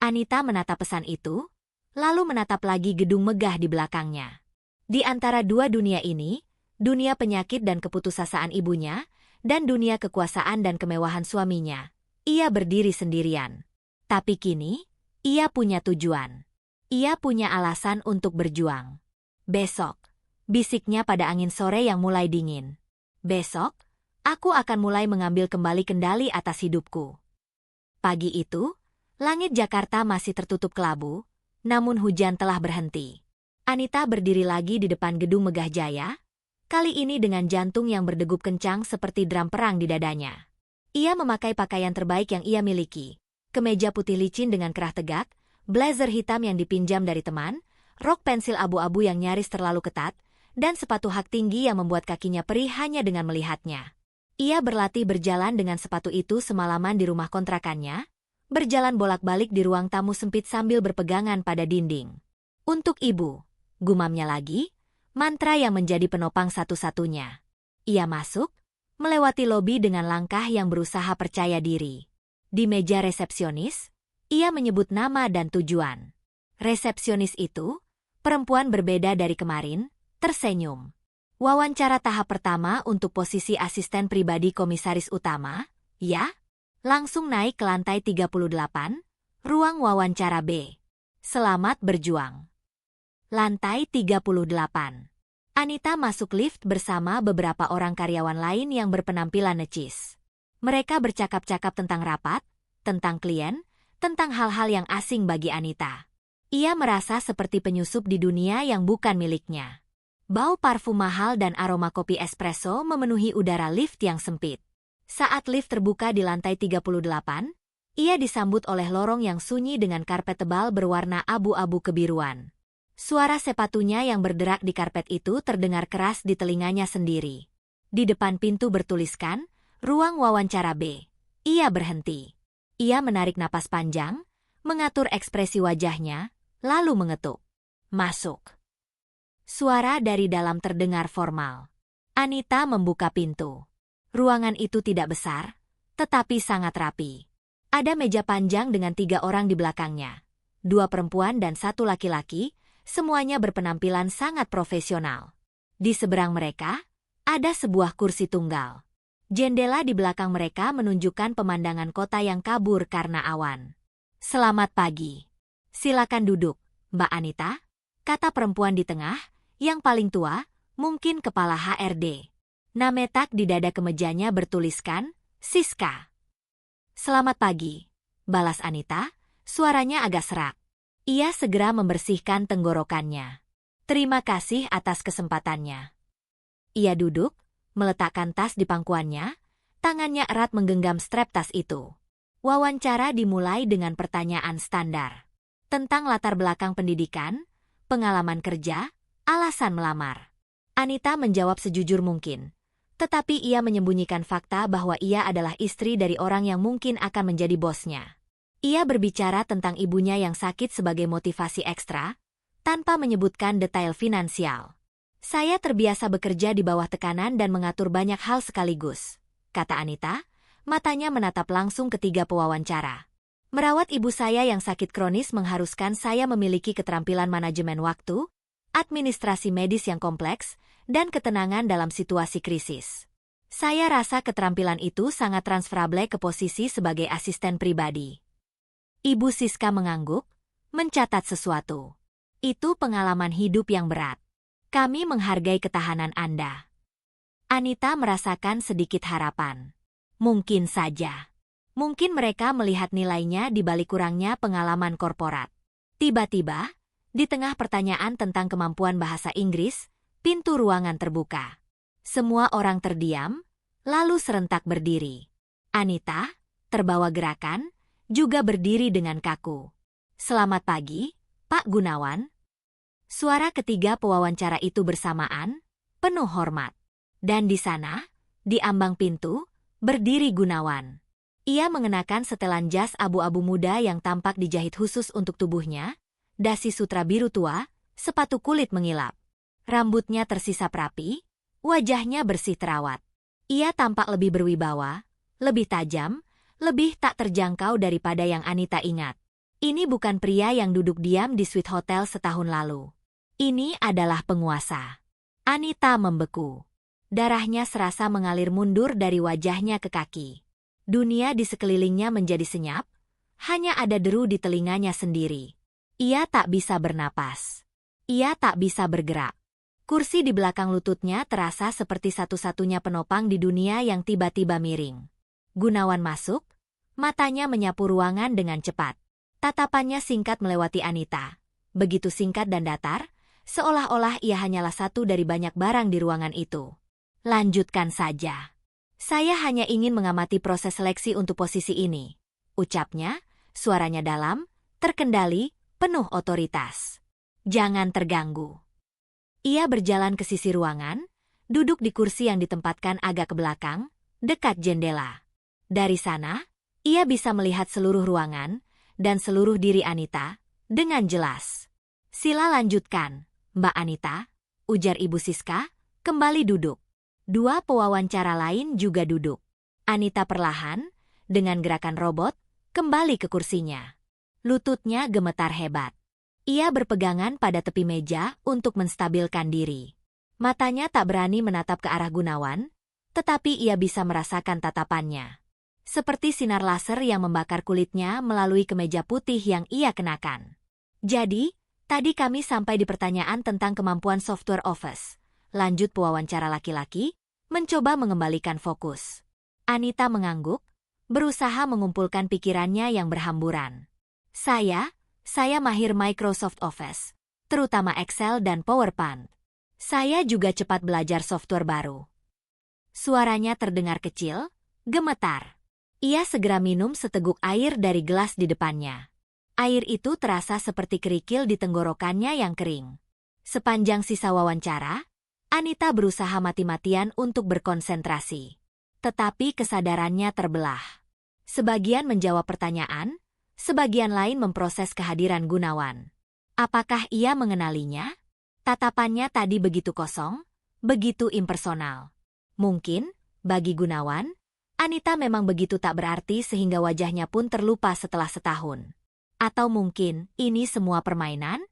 [SPEAKER 1] Anita menatap pesan itu, lalu menatap lagi gedung megah di belakangnya. Di antara dua dunia ini, dunia penyakit dan keputusasaan ibunya, dan dunia kekuasaan dan kemewahan suaminya, ia berdiri sendirian. Tapi kini, ia punya tujuan. Ia punya alasan untuk berjuang. Besok, bisiknya pada angin sore yang mulai dingin. Besok, aku akan mulai mengambil kembali kendali atas hidupku. Pagi itu, langit Jakarta masih tertutup kelabu, namun hujan telah berhenti. Anita berdiri lagi di depan gedung Megah Jaya, kali ini dengan jantung yang berdegup kencang seperti drum perang di dadanya. Ia memakai pakaian terbaik yang ia miliki, kemeja putih licin dengan kerah tegak, blazer hitam yang dipinjam dari teman, rok pensil abu-abu yang nyaris terlalu ketat, dan sepatu hak tinggi yang membuat kakinya perih hanya dengan melihatnya. Ia berlatih berjalan dengan sepatu itu semalaman di rumah kontrakannya, berjalan bolak-balik di ruang tamu sempit sambil berpegangan pada dinding. Untuk ibu, gumamnya lagi, mantra yang menjadi penopang satu-satunya. Ia masuk, melewati lobi dengan langkah yang berusaha percaya diri. Di meja resepsionis, ia menyebut nama dan tujuan. Resepsionis itu, perempuan berbeda dari kemarin, tersenyum. Wawancara tahap pertama untuk posisi asisten pribadi komisaris utama, ya? Langsung naik ke lantai 38, ruang wawancara B. Selamat berjuang. Lantai 38. Anita masuk lift bersama beberapa orang karyawan lain yang berpenampilan necis. Mereka bercakap-cakap tentang rapat, tentang klien, tentang hal-hal yang asing bagi Anita. Ia merasa seperti penyusup di dunia yang bukan miliknya. Bau parfum mahal dan aroma kopi espresso memenuhi udara lift yang sempit. Saat lift terbuka di lantai 38, ia disambut oleh lorong yang sunyi dengan karpet tebal berwarna abu-abu kebiruan. Suara sepatunya yang berderak di karpet itu terdengar keras di telinganya sendiri. Di depan pintu bertuliskan, "Ruang wawancara B." Ia berhenti. Ia menarik napas panjang, mengatur ekspresi wajahnya, lalu mengetuk. "Masuk." Suara dari dalam terdengar formal. Anita membuka pintu. Ruangan itu tidak besar, tetapi sangat rapi. Ada meja panjang dengan 3 orang di belakangnya. 2 perempuan dan 1 laki-laki, semuanya berpenampilan sangat profesional. Di seberang mereka, ada sebuah kursi tunggal. Jendela di belakang mereka menunjukkan pemandangan kota yang kabur karena awan. "Selamat pagi. Silakan duduk, Mbak Anita," kata perempuan di tengah, yang paling tua, mungkin kepala HRD. Nametak di dada kemejanya bertuliskan, "Siska." "Selamat pagi," balas Anita, suaranya agak serak. Ia segera membersihkan tenggorokannya. "Terima kasih atas kesempatannya." Ia duduk, meletakkan tas di pangkuannya, tangannya erat menggenggam strap tas itu. Wawancara dimulai dengan pertanyaan standar. Tentang latar belakang pendidikan, pengalaman kerja, alasan melamar. Anita menjawab sejujur mungkin. Tetapi ia menyembunyikan fakta bahwa ia adalah istri dari orang yang mungkin akan menjadi bosnya. Ia berbicara tentang ibunya yang sakit sebagai motivasi ekstra, tanpa menyebutkan detail finansial. "Saya terbiasa bekerja di bawah tekanan dan mengatur banyak hal sekaligus," kata Anita, matanya menatap langsung ketiga pewawancara. "Merawat ibu saya yang sakit kronis mengharuskan saya memiliki keterampilan manajemen waktu, administrasi medis yang kompleks, dan ketenangan dalam situasi krisis. Saya rasa keterampilan itu sangat transferable ke posisi sebagai asisten pribadi." Ibu Siska mengangguk, mencatat sesuatu. "Itu pengalaman hidup yang berat. Kami menghargai ketahanan Anda." Anita merasakan sedikit harapan. Mungkin saja. Mungkin mereka melihat nilainya di balik kurangnya pengalaman korporat. Tiba-tiba, di tengah pertanyaan tentang kemampuan bahasa Inggris, pintu ruangan terbuka. Semua orang terdiam, lalu serentak berdiri. Anita, terbawa gerakan, juga berdiri dengan kaku. "Selamat pagi, Pak Gunawan." Suara ketiga pewawancara itu bersamaan, penuh hormat. Dan di sana, di ambang pintu, berdiri Gunawan. Ia mengenakan setelan jas abu-abu muda yang tampak dijahit khusus untuk tubuhnya, dasi sutra biru tua, sepatu kulit mengilap. Rambutnya tersisap rapi, wajahnya bersih terawat. Ia tampak lebih berwibawa, lebih tajam, lebih tak terjangkau daripada yang Anita ingat. Ini bukan pria yang duduk diam di suite hotel setahun lalu. Ini adalah penguasa. Anita membeku. Darahnya serasa mengalir mundur dari wajahnya ke kaki. Dunia di sekelilingnya menjadi senyap, hanya ada deru di telinganya sendiri. Ia tak bisa bernapas. Ia tak bisa bergerak. Kursi di belakang lututnya terasa seperti satu-satunya penopang di dunia yang tiba-tiba miring. Gunawan masuk, matanya menyapu ruangan dengan cepat. Tatapannya singkat melewati Anita. Begitu singkat dan datar, seolah-olah ia hanyalah satu dari banyak barang di ruangan itu. "Lanjutkan saja. Saya hanya ingin mengamati proses seleksi untuk posisi ini," ucapnya, suaranya dalam, terkendali, penuh otoritas. "Jangan terganggu." Ia berjalan ke sisi ruangan, duduk di kursi yang ditempatkan agak ke belakang, dekat jendela. Dari sana, ia bisa melihat seluruh ruangan dan seluruh diri Anita dengan jelas. "Sila lanjutkan, Mbak Anita," ujar Ibu Siska, kembali duduk. 2 pewawancara lain juga duduk. Anita perlahan, dengan gerakan robot, kembali ke kursinya. Lututnya gemetar hebat. Ia berpegangan pada tepi meja untuk menstabilkan diri. Matanya tak berani menatap ke arah Gunawan, tetapi ia bisa merasakan tatapannya. Seperti sinar laser yang membakar kulitnya melalui kemeja putih yang ia kenakan. "Jadi, tadi kami sampai di pertanyaan tentang kemampuan software Office," lanjut pewawancara laki-laki, mencoba mengembalikan fokus. Anita mengangguk, berusaha mengumpulkan pikirannya yang berhamburan. Saya mahir Microsoft Office, terutama Excel dan PowerPoint. Saya juga cepat belajar software baru. Suaranya terdengar kecil, gemetar. Ia segera minum seteguk air dari gelas di depannya. Air itu terasa seperti kerikil di tenggorokannya yang kering. Sepanjang sisa wawancara, Anita berusaha mati-matian untuk berkonsentrasi. Tetapi kesadarannya terbelah. Sebagian menjawab pertanyaan, sebagian lain memproses kehadiran Gunawan. Apakah ia mengenalinya? Tatapannya tadi begitu kosong, begitu impersonal. Mungkin, bagi Gunawan, Anita memang begitu tak berarti sehingga wajahnya pun terlupa setelah setahun. Atau mungkin ini semua permainan?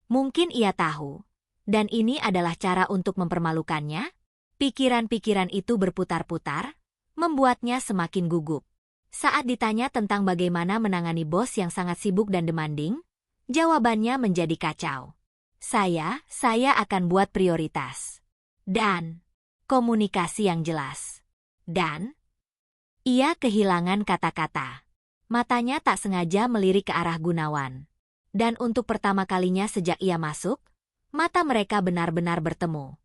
[SPEAKER 1] Mungkin ia tahu. Dan ini adalah cara untuk mempermalukannya? Pikiran-pikiran itu berputar-putar, membuatnya semakin gugup. Saat ditanya tentang bagaimana menangani bos yang sangat sibuk dan demanding, jawabannya menjadi kacau. Saya akan buat prioritas. Dan komunikasi yang jelas. Dan ia kehilangan kata-kata. Matanya tak sengaja melirik ke arah Gunawan. Dan untuk pertama kalinya sejak ia masuk, mata mereka benar-benar bertemu.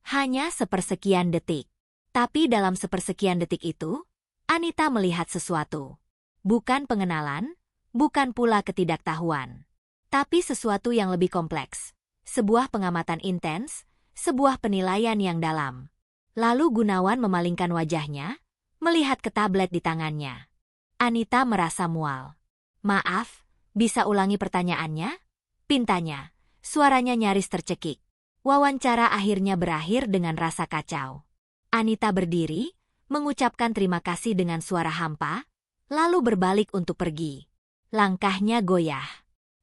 [SPEAKER 1] Hanya sepersekian detik. Tapi dalam sepersekian detik itu, Anita melihat sesuatu. Bukan pengenalan, bukan pula ketidaktahuan. Tapi sesuatu yang lebih kompleks. Sebuah pengamatan intens, sebuah penilaian yang dalam. Lalu Gunawan memalingkan wajahnya, melihat ke tablet di tangannya. Anita merasa mual. Maaf, bisa ulangi pertanyaannya? Pintanya, suaranya nyaris tercekik. Wawancara akhirnya berakhir dengan rasa kacau. Anita berdiri, mengucapkan terima kasih dengan suara hampa, lalu berbalik untuk pergi. Langkahnya goyah.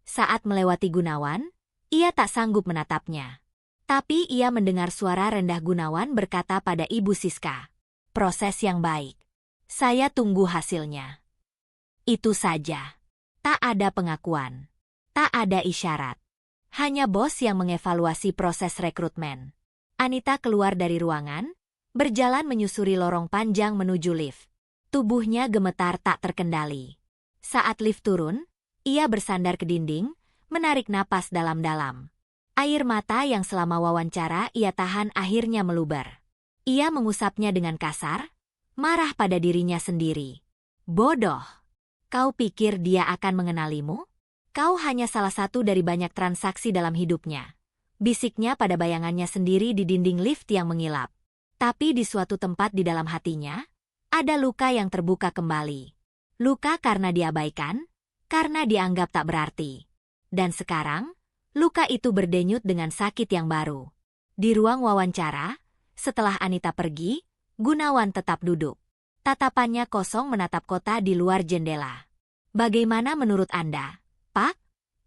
[SPEAKER 1] Saat melewati Gunawan, ia tak sanggup menatapnya. Tapi ia mendengar suara rendah Gunawan berkata pada Ibu Siska. Proses yang baik. Saya tunggu hasilnya. Itu saja. Tak ada pengakuan. Tak ada isyarat. Hanya bos yang mengevaluasi proses rekrutmen. Anita keluar dari ruangan, berjalan menyusuri lorong panjang menuju lift. Tubuhnya gemetar tak terkendali. Saat lift turun, ia bersandar ke dinding, menarik napas dalam-dalam. Air mata yang selama wawancara ia tahan akhirnya meluber. Ia mengusapnya dengan kasar, marah pada dirinya sendiri. Bodoh! Kau pikir dia akan mengenalimu? Kau hanya salah satu dari banyak transaksi dalam hidupnya. Bisiknya pada bayangannya sendiri di dinding lift yang mengilap. Tapi di suatu tempat di dalam hatinya, ada luka yang terbuka kembali. Luka karena diabaikan, karena dianggap tak berarti. Dan sekarang, luka itu berdenyut dengan sakit yang baru. Di ruang wawancara, setelah Anita pergi, Gunawan tetap duduk. Tatapannya kosong menatap kota di luar jendela. Bagaimana menurut Anda, Pak?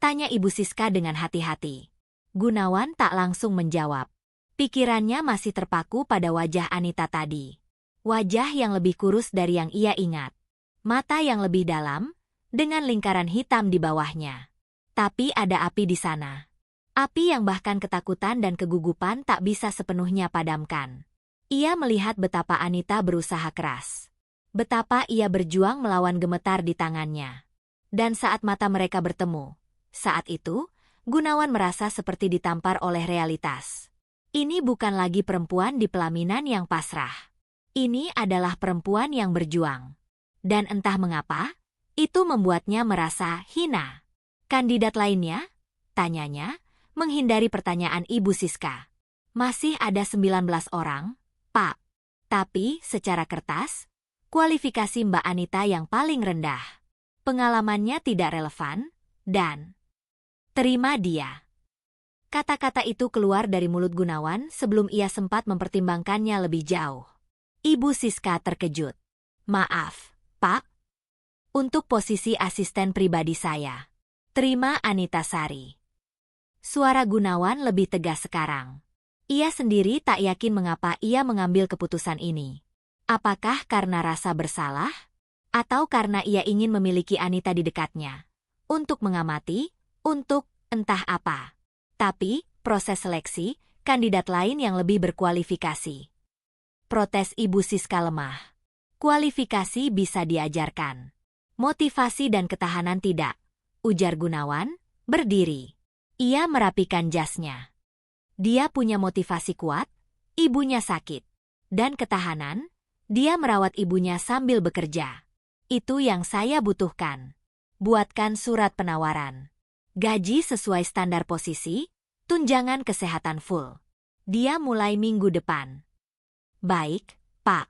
[SPEAKER 1] Tanya Ibu Siska dengan hati-hati. Gunawan tak langsung menjawab. Pikirannya masih terpaku pada wajah Anita tadi. Wajah yang lebih kurus dari yang ia ingat. Mata yang lebih dalam, dengan lingkaran hitam di bawahnya. Tapi ada api di sana. Api yang bahkan ketakutan dan kegugupan tak bisa sepenuhnya padamkan. Ia melihat betapa Anita berusaha keras. Betapa ia berjuang melawan gemetar di tangannya. Dan saat mata mereka bertemu, saat itu, Gunawan merasa seperti ditampar oleh realitas. Ini bukan lagi perempuan di pelaminan yang pasrah. Ini adalah perempuan yang berjuang. Dan entah mengapa, itu membuatnya merasa hina. Kandidat lainnya? Tanyanya, menghindari pertanyaan Ibu Siska. Masih ada 19 orang, Pak. Tapi, secara kertas, kualifikasi Mbak Anita yang paling rendah. Pengalamannya tidak relevan, dan terima dia. Kata-kata itu keluar dari mulut Gunawan sebelum ia sempat mempertimbangkannya lebih jauh. Ibu Siska terkejut. Maaf, Pak. Untuk posisi asisten pribadi saya. Terima Anita Sari. Suara Gunawan lebih tegas sekarang. Ia sendiri tak yakin mengapa ia mengambil keputusan ini. Apakah karena rasa bersalah? Atau karena ia ingin memiliki Anita di dekatnya? Untuk mengamati, untuk entah apa. Tapi, proses seleksi, kandidat lain yang lebih berkualifikasi. Protes Ibu Siska lemah. Kualifikasi bisa diajarkan. Motivasi dan ketahanan tidak. ujar Gunawan, berdiri. Ia merapikan jasnya. Dia punya motivasi kuat, ibunya sakit. Dan ketahanan, dia merawat ibunya sambil bekerja. Itu yang saya butuhkan. Buatkan surat penawaran. Gaji sesuai standar posisi, tunjangan kesehatan full. Dia mulai minggu depan. Baik, Pak.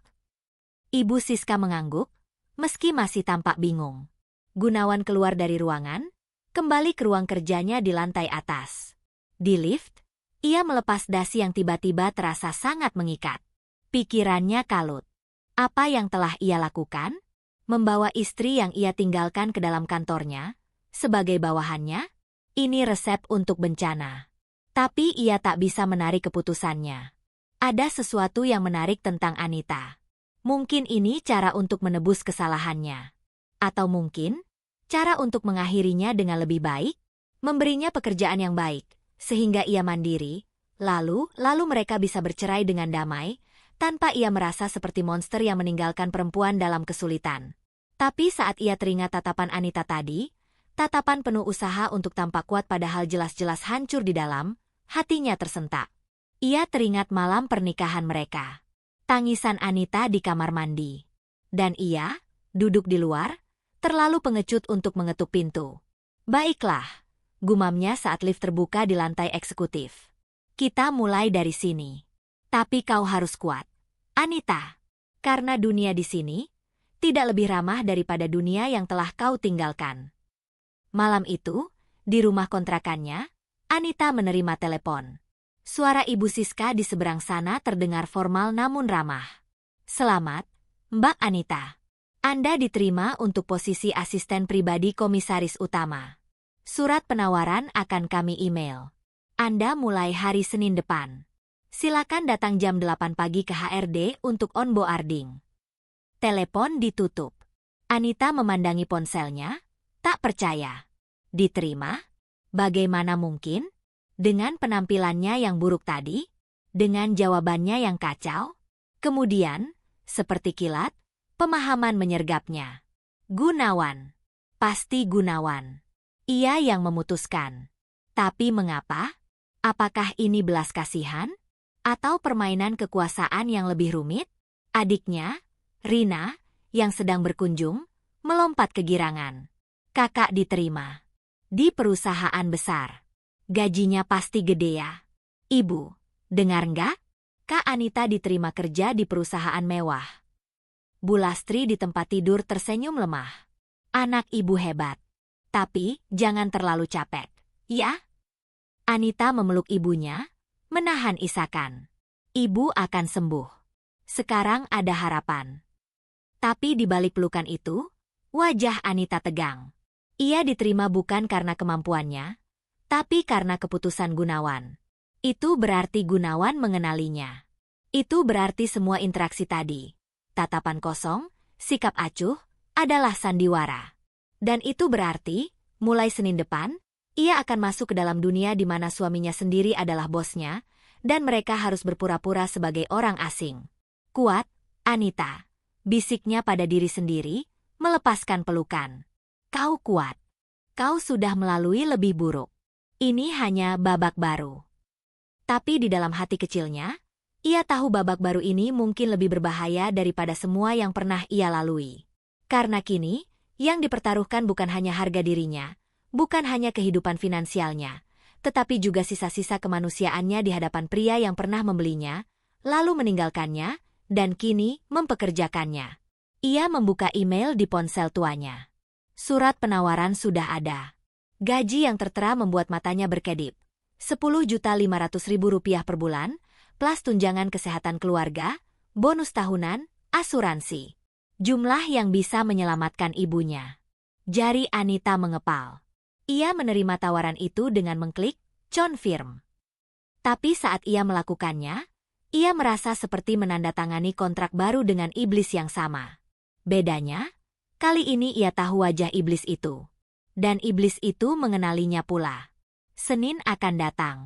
[SPEAKER 1] Ibu Siska mengangguk, meski masih tampak bingung. Gunawan keluar dari ruangan, kembali ke ruang kerjanya di lantai atas. Di lift, ia melepas dasi yang tiba-tiba terasa sangat mengikat. Pikirannya kalut. Apa yang telah ia lakukan? Membawa istri yang ia tinggalkan ke dalam kantornya, sebagai bawahannya? Ini resep untuk bencana. Tapi ia tak bisa menarik keputusannya. Ada sesuatu yang menarik tentang Anita. Mungkin ini cara untuk menebus kesalahannya. Atau mungkin, cara untuk mengakhirinya dengan lebih baik, memberinya pekerjaan yang baik, sehingga ia mandiri, lalu mereka bisa bercerai dengan damai, tanpa ia merasa seperti monster yang meninggalkan perempuan dalam kesulitan. Tapi saat ia teringat tatapan Anita tadi, tatapan penuh usaha untuk tampak kuat padahal jelas-jelas hancur di dalam, hatinya tersentak. Ia teringat malam pernikahan mereka. Tangisan Anita di kamar mandi. Dan ia, duduk di luar, terlalu pengecut untuk mengetuk pintu. Baiklah, gumamnya saat lift terbuka di lantai eksekutif. Kita mulai dari sini. Tapi kau harus kuat, Anita. Karena dunia di sini tidak lebih ramah daripada dunia yang telah kau tinggalkan. Malam itu, di rumah kontrakannya, Anita menerima telepon. Suara Ibu Siska di seberang sana terdengar formal namun ramah. Selamat, Mbak Anita. Anda diterima untuk posisi asisten pribadi komisaris utama. Surat penawaran akan kami email. Anda mulai hari Senin depan. Silakan datang jam 8 pagi ke HRD untuk onboarding. Telepon ditutup. Anita memandangi ponselnya, tak percaya. Diterima? Bagaimana mungkin? Dengan penampilannya yang buruk tadi? Dengan jawabannya yang kacau? Kemudian, seperti kilat, pemahaman menyergapnya. Gunawan. Pasti Gunawan. Ia yang memutuskan. Tapi mengapa? Apakah ini belas kasihan? Atau permainan kekuasaan yang lebih rumit? Adiknya, Rina, yang sedang berkunjung, melompat kegirangan. Kakak diterima. Di perusahaan besar. Gajinya pasti gede ya. Ibu, dengar nggak? Kak Anita diterima kerja di perusahaan mewah. Bu Lastri di tempat tidur tersenyum lemah. Anak ibu hebat. Tapi, jangan terlalu capek, ya? Anita memeluk ibunya, menahan isakan. Ibu akan sembuh. Sekarang ada harapan. Tapi di balik pelukan itu, wajah Anita tegang. Ia diterima bukan karena kemampuannya, tapi karena keputusan Gunawan. Itu berarti Gunawan mengenalinya. Itu berarti semua interaksi tadi, tatapan kosong, sikap acuh, adalah sandiwara. Dan itu berarti, mulai Senin depan, ia akan masuk ke dalam dunia di mana suaminya sendiri adalah bosnya, dan mereka harus berpura-pura sebagai orang asing. Kuat, Anita. Bisiknya pada diri sendiri, melepaskan pelukan. Kau kuat. Kau sudah melalui lebih buruk. Ini hanya babak baru. Tapi di dalam hati kecilnya, ia tahu babak baru ini mungkin lebih berbahaya daripada semua yang pernah ia lalui. Karena kini, yang dipertaruhkan bukan hanya harga dirinya, bukan hanya kehidupan finansialnya, tetapi juga sisa-sisa kemanusiaannya di hadapan pria yang pernah membelinya, lalu meninggalkannya, dan kini mempekerjakannya. Ia membuka email di ponsel tuanya. Surat penawaran sudah ada. Gaji yang tertera membuat matanya berkedip. Rp10.500.000 per bulan, plus tunjangan kesehatan keluarga, bonus tahunan, asuransi. Jumlah yang bisa menyelamatkan ibunya. Jari Anita mengepal. Ia menerima tawaran itu dengan mengklik confirm. Tapi saat ia melakukannya, ia merasa seperti menandatangani kontrak baru dengan iblis yang sama. Bedanya, kali ini ia tahu wajah iblis itu. Dan iblis itu mengenalinya pula. Senin akan datang.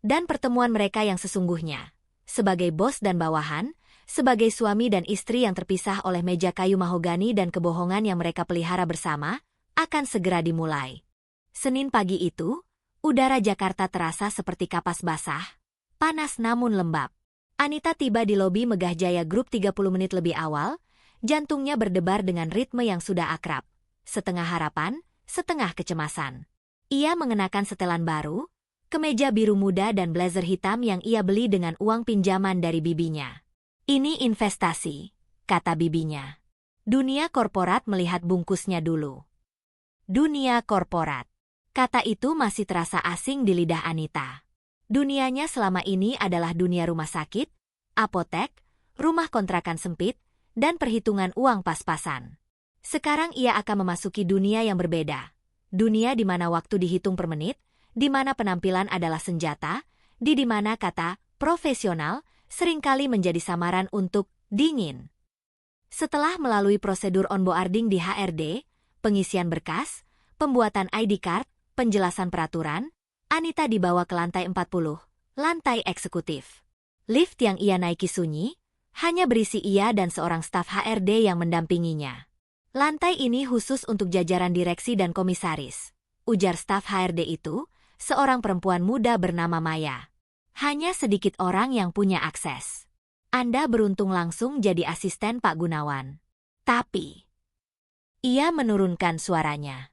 [SPEAKER 1] Dan pertemuan mereka yang sesungguhnya, sebagai bos dan bawahan, sebagai suami dan istri yang terpisah oleh meja kayu mahogani dan kebohongan yang mereka pelihara bersama, akan segera dimulai. Senin pagi itu, udara Jakarta terasa seperti kapas basah, panas namun lembab. Anita tiba di lobi Megah Jaya Group 30 menit lebih awal, jantungnya berdebar dengan ritme yang sudah akrab. Setengah harapan, setengah kecemasan. Ia mengenakan setelan baru, kemeja biru muda dan blazer hitam yang ia beli dengan uang pinjaman dari bibinya. Ini investasi, kata bibinya. Dunia korporat melihat bungkusnya dulu. Dunia korporat. Kata itu masih terasa asing di lidah Anita. Dunianya selama ini adalah dunia rumah sakit, apotek, rumah kontrakan sempit, dan perhitungan uang pas-pasan. Sekarang ia akan memasuki dunia yang berbeda. Dunia di mana waktu dihitung per menit, di mana penampilan adalah senjata, di mana kata profesional seringkali menjadi samaran untuk dingin. Setelah melalui prosedur onboarding di HRD, pengisian berkas, pembuatan ID card, penjelasan peraturan, Anita dibawa ke lantai 40, lantai eksekutif. Lift yang ia naiki sunyi, hanya berisi ia dan seorang staf HRD yang mendampinginya. Lantai ini khusus untuk jajaran direksi dan komisaris, ujar staf HRD itu, seorang perempuan muda bernama Maya. Hanya sedikit orang yang punya akses. Anda beruntung langsung jadi asisten Pak Gunawan. Tapi, ia menurunkan suaranya.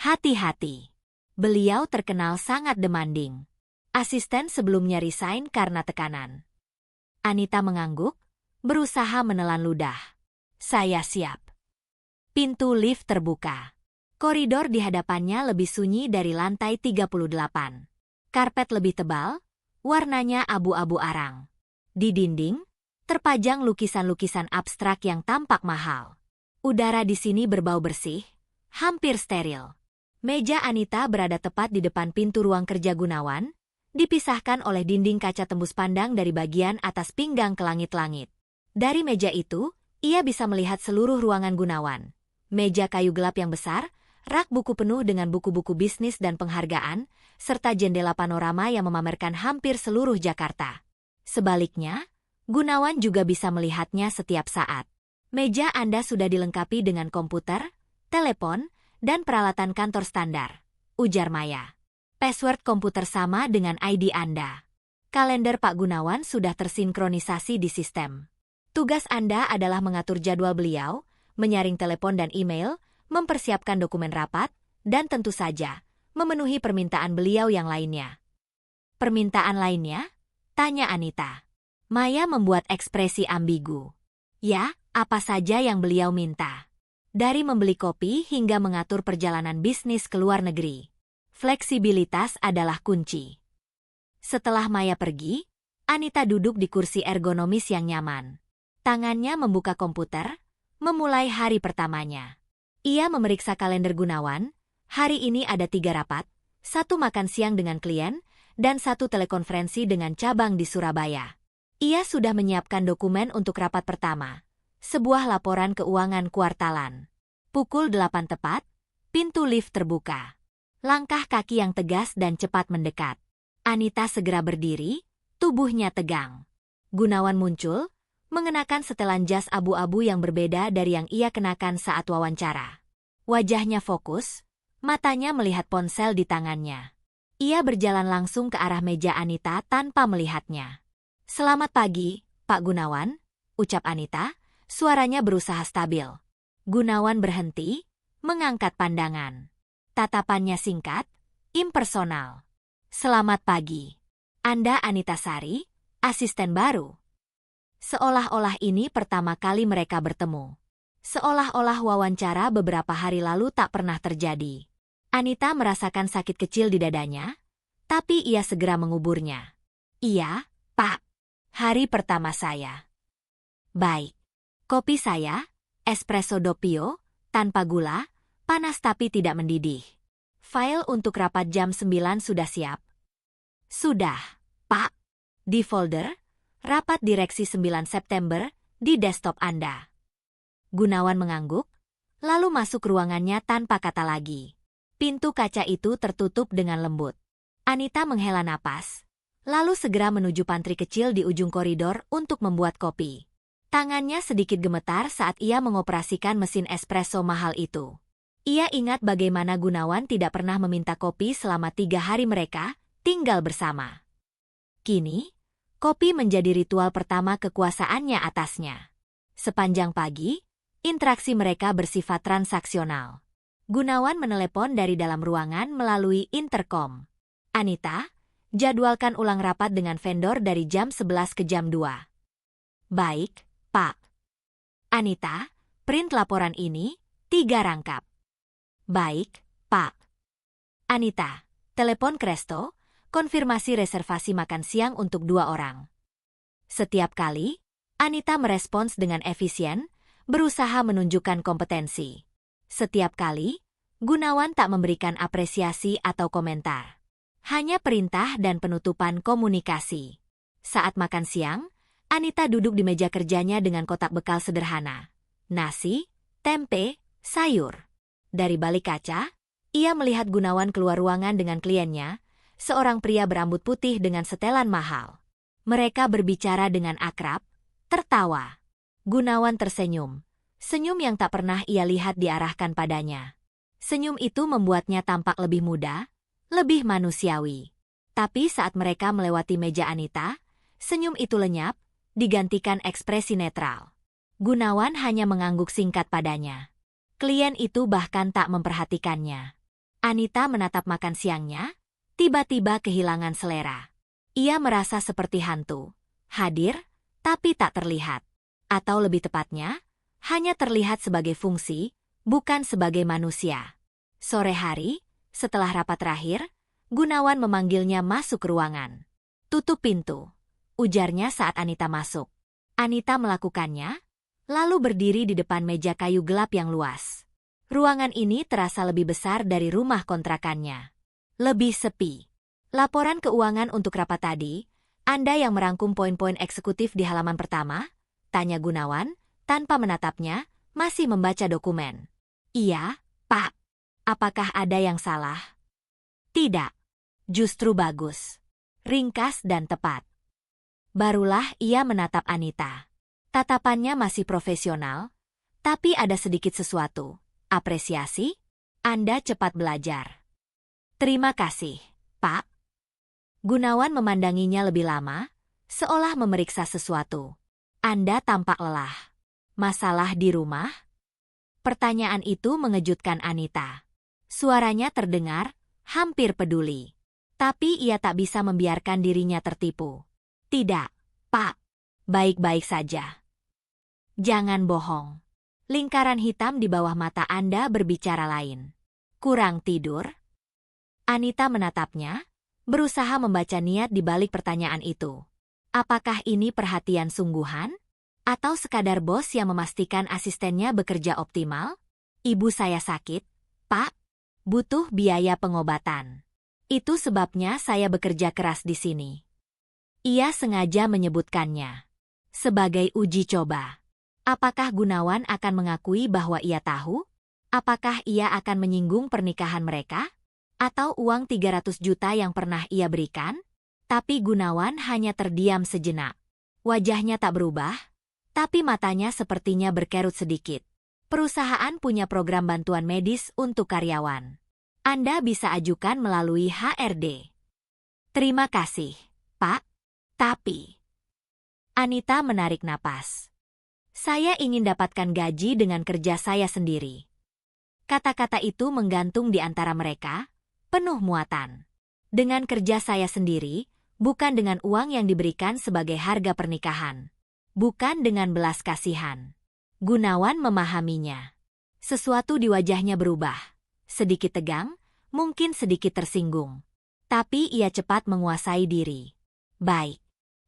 [SPEAKER 1] Hati-hati. Beliau terkenal sangat demanding. Asisten sebelumnya resign karena tekanan. Anita mengangguk, berusaha menelan ludah. Saya siap. Pintu lift terbuka. Koridor di hadapannya lebih sunyi dari lantai 38. Karpet lebih tebal, warnanya abu-abu arang. Di dinding, terpajang lukisan-lukisan abstrak yang tampak mahal. Udara di sini berbau bersih, hampir steril. Meja Anita berada tepat di depan pintu ruang kerja Gunawan, dipisahkan oleh dinding kaca tembus pandang dari bagian atas pinggang ke langit-langit. Dari meja itu, ia bisa melihat seluruh ruangan Gunawan. Meja kayu gelap yang besar, rak buku penuh dengan buku-buku bisnis dan penghargaan, serta jendela panorama yang memamerkan hampir seluruh Jakarta. Sebaliknya, Gunawan juga bisa melihatnya setiap saat. Meja Anda sudah dilengkapi dengan komputer, telepon, dan peralatan kantor standar, ujar Maya. Password komputer sama dengan ID Anda. Kalender Pak Gunawan sudah tersinkronisasi di sistem. Tugas Anda adalah mengatur jadwal beliau, menyaring telepon dan email, mempersiapkan dokumen rapat, dan tentu saja, memenuhi permintaan beliau yang lainnya. Permintaan lainnya? Tanya Anita. Maya membuat ekspresi ambigu. Ya, apa saja yang beliau minta. Dari membeli kopi hingga mengatur perjalanan bisnis ke luar negeri. Fleksibilitas adalah kunci. Setelah Maya pergi, Anita duduk di kursi ergonomis yang nyaman. Tangannya membuka komputer, memulai hari pertamanya. Ia memeriksa kalender Gunawan. Hari ini ada 3 rapat, 1 makan siang dengan klien, dan 1 telekonferensi dengan cabang di Surabaya. Ia sudah menyiapkan dokumen untuk rapat pertama, sebuah laporan keuangan kuartalan. Pukul 8 tepat, pintu lift terbuka. Langkah kaki yang tegas dan cepat mendekat. Anita segera berdiri, tubuhnya tegang. Gunawan muncul, mengenakan setelan jas abu-abu yang berbeda dari yang ia kenakan saat wawancara. Wajahnya fokus, matanya melihat ponsel di tangannya. Ia berjalan langsung ke arah meja Anita tanpa melihatnya. Selamat pagi, Pak Gunawan, ucap Anita, suaranya berusaha stabil. Gunawan berhenti, mengangkat pandangan. Tatapannya singkat, impersonal. Selamat pagi. Anda Anita Sari, asisten baru. Seolah-olah ini pertama kali mereka bertemu. Seolah-olah wawancara beberapa hari lalu tak pernah terjadi. Anita merasakan sakit kecil di dadanya, tapi ia segera menguburnya. Iya, Pak. Hari pertama saya. Baik. Kopi saya, espresso doppio, tanpa gula, panas tapi tidak mendidih. File untuk rapat jam 9 sudah siap. Sudah, Pak. Di folder, rapat direksi 9 September, di desktop Anda. Gunawan mengangguk, lalu masuk ruangannya tanpa kata lagi. Pintu kaca itu tertutup dengan lembut. Anita menghela napas, lalu segera menuju pantry kecil di ujung koridor untuk membuat kopi. Tangannya sedikit gemetar saat ia mengoperasikan mesin espresso mahal itu. Ia ingat bagaimana Gunawan tidak pernah meminta kopi selama 3 hari mereka tinggal bersama. Kini, kopi menjadi ritual pertama kekuasaannya atasnya. Sepanjang pagi, interaksi mereka bersifat transaksional. Gunawan menelepon dari dalam ruangan melalui intercom. Anita, jadwalkan ulang rapat dengan vendor dari jam 11 ke jam 2. Baik, Pak. Anita, print laporan ini, 3 rangkap. Baik, Pak. Anita, telepon ke resto, konfirmasi reservasi makan siang untuk 2 orang. Setiap kali, Anita merespons dengan efisien, berusaha menunjukkan kompetensi. Setiap kali, Gunawan tak memberikan apresiasi atau komentar. Hanya perintah dan penutupan komunikasi. Saat makan siang, Anita duduk di meja kerjanya dengan kotak bekal sederhana. Nasi, tempe, sayur. Dari balik kaca, ia melihat Gunawan keluar ruangan dengan kliennya, seorang pria berambut putih dengan setelan mahal. Mereka berbicara dengan akrab, tertawa. Gunawan tersenyum. Senyum yang tak pernah ia lihat diarahkan padanya. Senyum itu membuatnya tampak lebih muda, lebih manusiawi. Tapi saat mereka melewati meja Anita, senyum itu lenyap, digantikan ekspresi netral. Gunawan hanya mengangguk singkat padanya. Klien itu bahkan tak memperhatikannya. Anita menatap makan siangnya, tiba-tiba kehilangan selera. Ia merasa seperti hantu, hadir, tapi tak terlihat. Atau lebih tepatnya, hanya terlihat sebagai fungsi, bukan sebagai manusia. Sore hari, setelah rapat terakhir, Gunawan memanggilnya masuk ke ruangan. Tutup pintu, ujarnya saat Anita masuk. Anita melakukannya, lalu berdiri di depan meja kayu gelap yang luas. Ruangan ini terasa lebih besar dari rumah kontrakannya. Lebih sepi. Laporan keuangan untuk rapat tadi, Anda yang merangkum poin-poin eksekutif di halaman pertama? Tanya Gunawan, tanpa menatapnya, masih membaca dokumen. Iya, Pak. Apakah ada yang salah? Tidak. Justru bagus. Ringkas dan tepat. Barulah ia menatap Anita. Tatapannya masih profesional, tapi ada sedikit sesuatu. Apresiasi? Anda cepat belajar. Terima kasih, Pak. Gunawan memandanginya lebih lama, seolah memeriksa sesuatu. Anda tampak lelah. Masalah di rumah? Pertanyaan itu mengejutkan Anita. Suaranya terdengar, hampir peduli. Tapi ia tak bisa membiarkan dirinya tertipu. Tidak, Pak. Baik-baik saja. Jangan bohong. Lingkaran hitam di bawah mata Anda berbicara lain. Kurang tidur? Anita menatapnya, berusaha membaca niat di balik pertanyaan itu. Apakah ini perhatian sungguhan? Atau sekadar bos yang memastikan asistennya bekerja optimal? Ibu saya sakit, Pak. Butuh biaya pengobatan. Itu sebabnya saya bekerja keras di sini. Ia sengaja menyebutkannya. Sebagai uji coba. Apakah Gunawan akan mengakui bahwa ia tahu? Apakah ia akan menyinggung pernikahan mereka? Atau uang 300 juta yang pernah ia berikan? Tapi Gunawan hanya terdiam sejenak. Wajahnya tak berubah, tapi matanya sepertinya berkerut sedikit. Perusahaan punya program bantuan medis untuk karyawan. Anda bisa ajukan melalui HRD. Terima kasih, Pak. Tapi... Anita menarik napas. Saya ingin dapatkan gaji dengan kerja saya sendiri. Kata-kata itu menggantung di antara mereka, penuh muatan. Dengan kerja saya sendiri, bukan dengan uang yang diberikan sebagai harga pernikahan. Bukan dengan belas kasihan. Gunawan memahaminya. Sesuatu di wajahnya berubah. Sedikit tegang, mungkin sedikit tersinggung. Tapi ia cepat menguasai diri. Baik.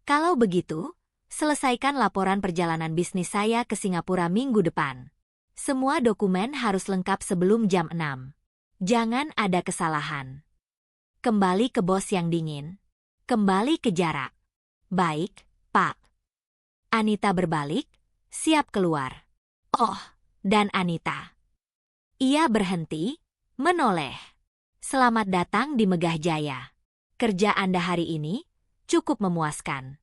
[SPEAKER 1] Kalau begitu, selesaikan laporan perjalanan bisnis saya ke Singapura minggu depan. Semua dokumen harus lengkap sebelum jam 6. Jangan ada kesalahan. Kembali ke bos yang dingin. Kembali ke jarak. Baik, Pak. Anita berbalik, siap keluar. Oh, dan Anita. Ia berhenti, menoleh. Selamat datang di Megah Jaya. Kerja Anda hari ini cukup memuaskan.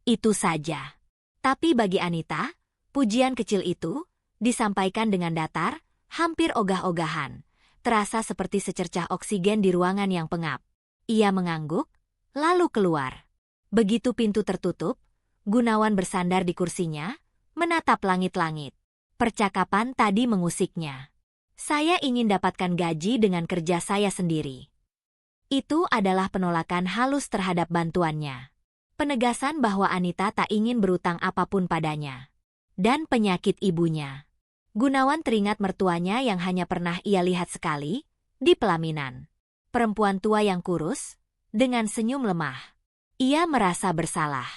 [SPEAKER 1] Itu saja. Tapi bagi Anita, pujian kecil itu disampaikan dengan datar, Hampir ogah-ogahan, terasa seperti secercah oksigen di ruangan yang pengap. Ia mengangguk, lalu keluar. Begitu pintu tertutup, Gunawan bersandar di kursinya, menatap langit-langit. Percakapan tadi mengusiknya. Saya ingin dapatkan gaji dengan kerja saya sendiri. Itu adalah penolakan halus terhadap bantuannya. Penegasan bahwa Anita tak ingin berutang apapun padanya. Dan penyakit ibunya. Gunawan teringat mertuanya yang hanya pernah ia lihat sekali, di pelaminan. Perempuan tua yang kurus, dengan senyum lemah. Ia merasa bersalah.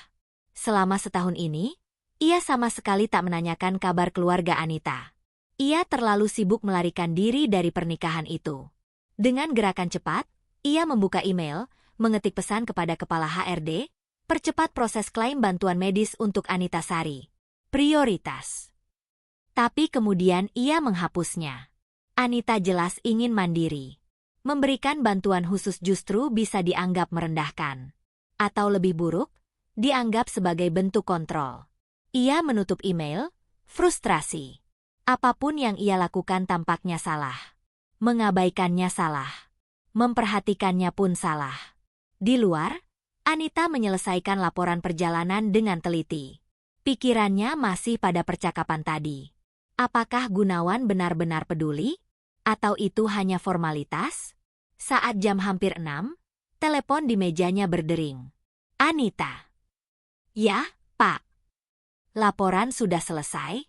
[SPEAKER 1] Selama setahun ini, ia sama sekali tak menanyakan kabar keluarga Anita. Ia terlalu sibuk melarikan diri dari pernikahan itu. Dengan gerakan cepat, ia membuka email, mengetik pesan kepada kepala HRD, percepat proses klaim bantuan medis untuk Anita Sari. Prioritas. Tapi kemudian ia menghapusnya. Anita jelas ingin mandiri. Memberikan bantuan khusus justru bisa dianggap merendahkan. Atau lebih buruk, dianggap sebagai bentuk kontrol. Ia menutup email, frustrasi. Apapun yang ia lakukan tampaknya salah. Mengabaikannya salah. Memperhatikannya pun salah. Di luar, Anita menyelesaikan laporan perjalanan dengan teliti. Pikirannya masih pada percakapan tadi. Apakah Gunawan benar-benar peduli? Atau itu hanya formalitas? Saat jam hampir 6, telepon di mejanya berdering. Anita. Ya, Pak. Laporan sudah selesai?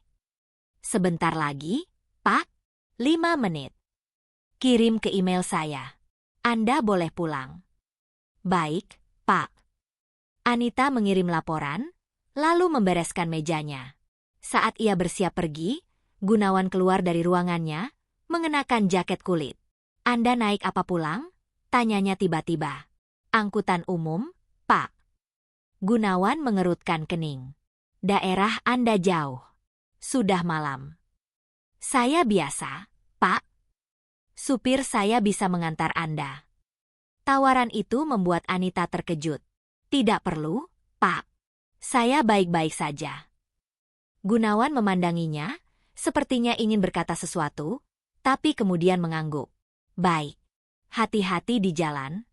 [SPEAKER 1] Sebentar lagi, Pak. 5 menit. Kirim ke email saya. Anda boleh pulang. Baik, Pak. Anita mengirim laporan, lalu membereskan mejanya. Saat ia bersiap pergi, Gunawan keluar dari ruangannya, mengenakan jaket kulit. Anda naik apa pulang? Tanyanya tiba-tiba. Angkutan umum, Pak. Gunawan mengerutkan kening. Daerah Anda jauh. Sudah malam. Saya biasa, Pak. Supir saya bisa mengantar Anda. Tawaran itu membuat Anita terkejut. Tidak perlu, Pak. Saya baik-baik saja. Gunawan memandanginya, sepertinya ingin berkata sesuatu, tapi kemudian mengangguk. Baik. Hati-hati di jalan.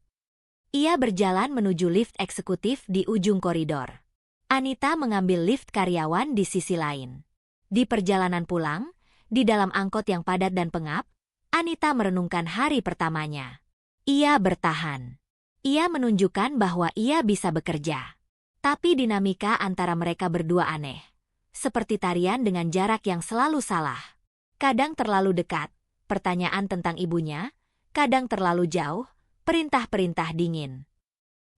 [SPEAKER 1] Ia berjalan menuju lift eksekutif di ujung koridor. Anita mengambil lift karyawan di sisi lain. Di perjalanan pulang, di dalam angkot yang padat dan pengap, Anita merenungkan hari pertamanya. Ia bertahan. Ia menunjukkan bahwa ia bisa bekerja. Tapi dinamika antara mereka berdua aneh. Seperti tarian dengan jarak yang selalu salah. Kadang terlalu dekat, pertanyaan tentang ibunya, kadang terlalu jauh, perintah-perintah dingin.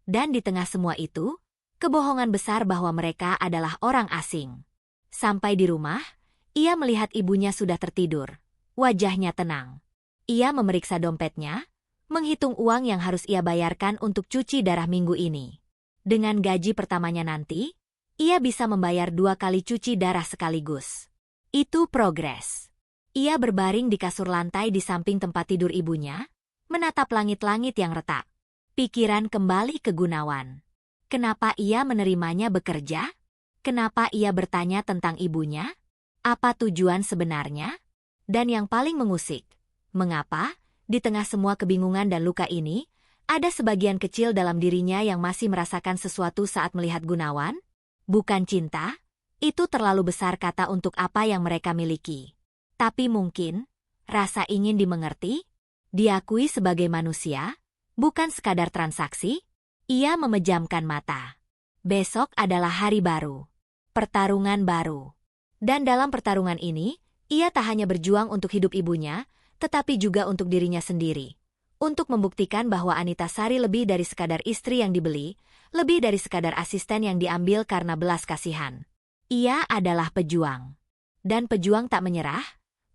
[SPEAKER 1] Dan di tengah semua itu, kebohongan besar bahwa mereka adalah orang asing. Sampai di rumah, ia melihat ibunya sudah tertidur. Wajahnya tenang. Ia memeriksa dompetnya, menghitung uang yang harus ia bayarkan untuk cuci darah minggu ini. Dengan gaji pertamanya nanti, ia bisa membayar 2 kali cuci darah sekaligus. Itu progres. Ia berbaring di kasur lantai di samping tempat tidur ibunya, menatap langit-langit yang retak. Pikiran kembali ke Gunawan. Kenapa ia menerimanya bekerja? Kenapa ia bertanya tentang ibunya? Apa tujuan sebenarnya? Dan yang paling mengusik, mengapa, di tengah semua kebingungan dan luka ini, ada sebagian kecil dalam dirinya yang masih merasakan sesuatu saat melihat Gunawan? Bukan cinta? Itu terlalu besar kata untuk apa yang mereka miliki. Tapi mungkin, rasa ingin dimengerti? Diakui sebagai manusia? Bukan sekadar transaksi? Ia memejamkan mata. Besok adalah hari baru. Pertarungan baru. Dan dalam pertarungan ini, ia tak hanya berjuang untuk hidup ibunya, tetapi juga untuk dirinya sendiri. Untuk membuktikan bahwa Anita Sari lebih dari sekadar istri yang dibeli, lebih dari sekadar asisten yang diambil karena belas kasihan. Ia adalah pejuang. Dan pejuang tak menyerah,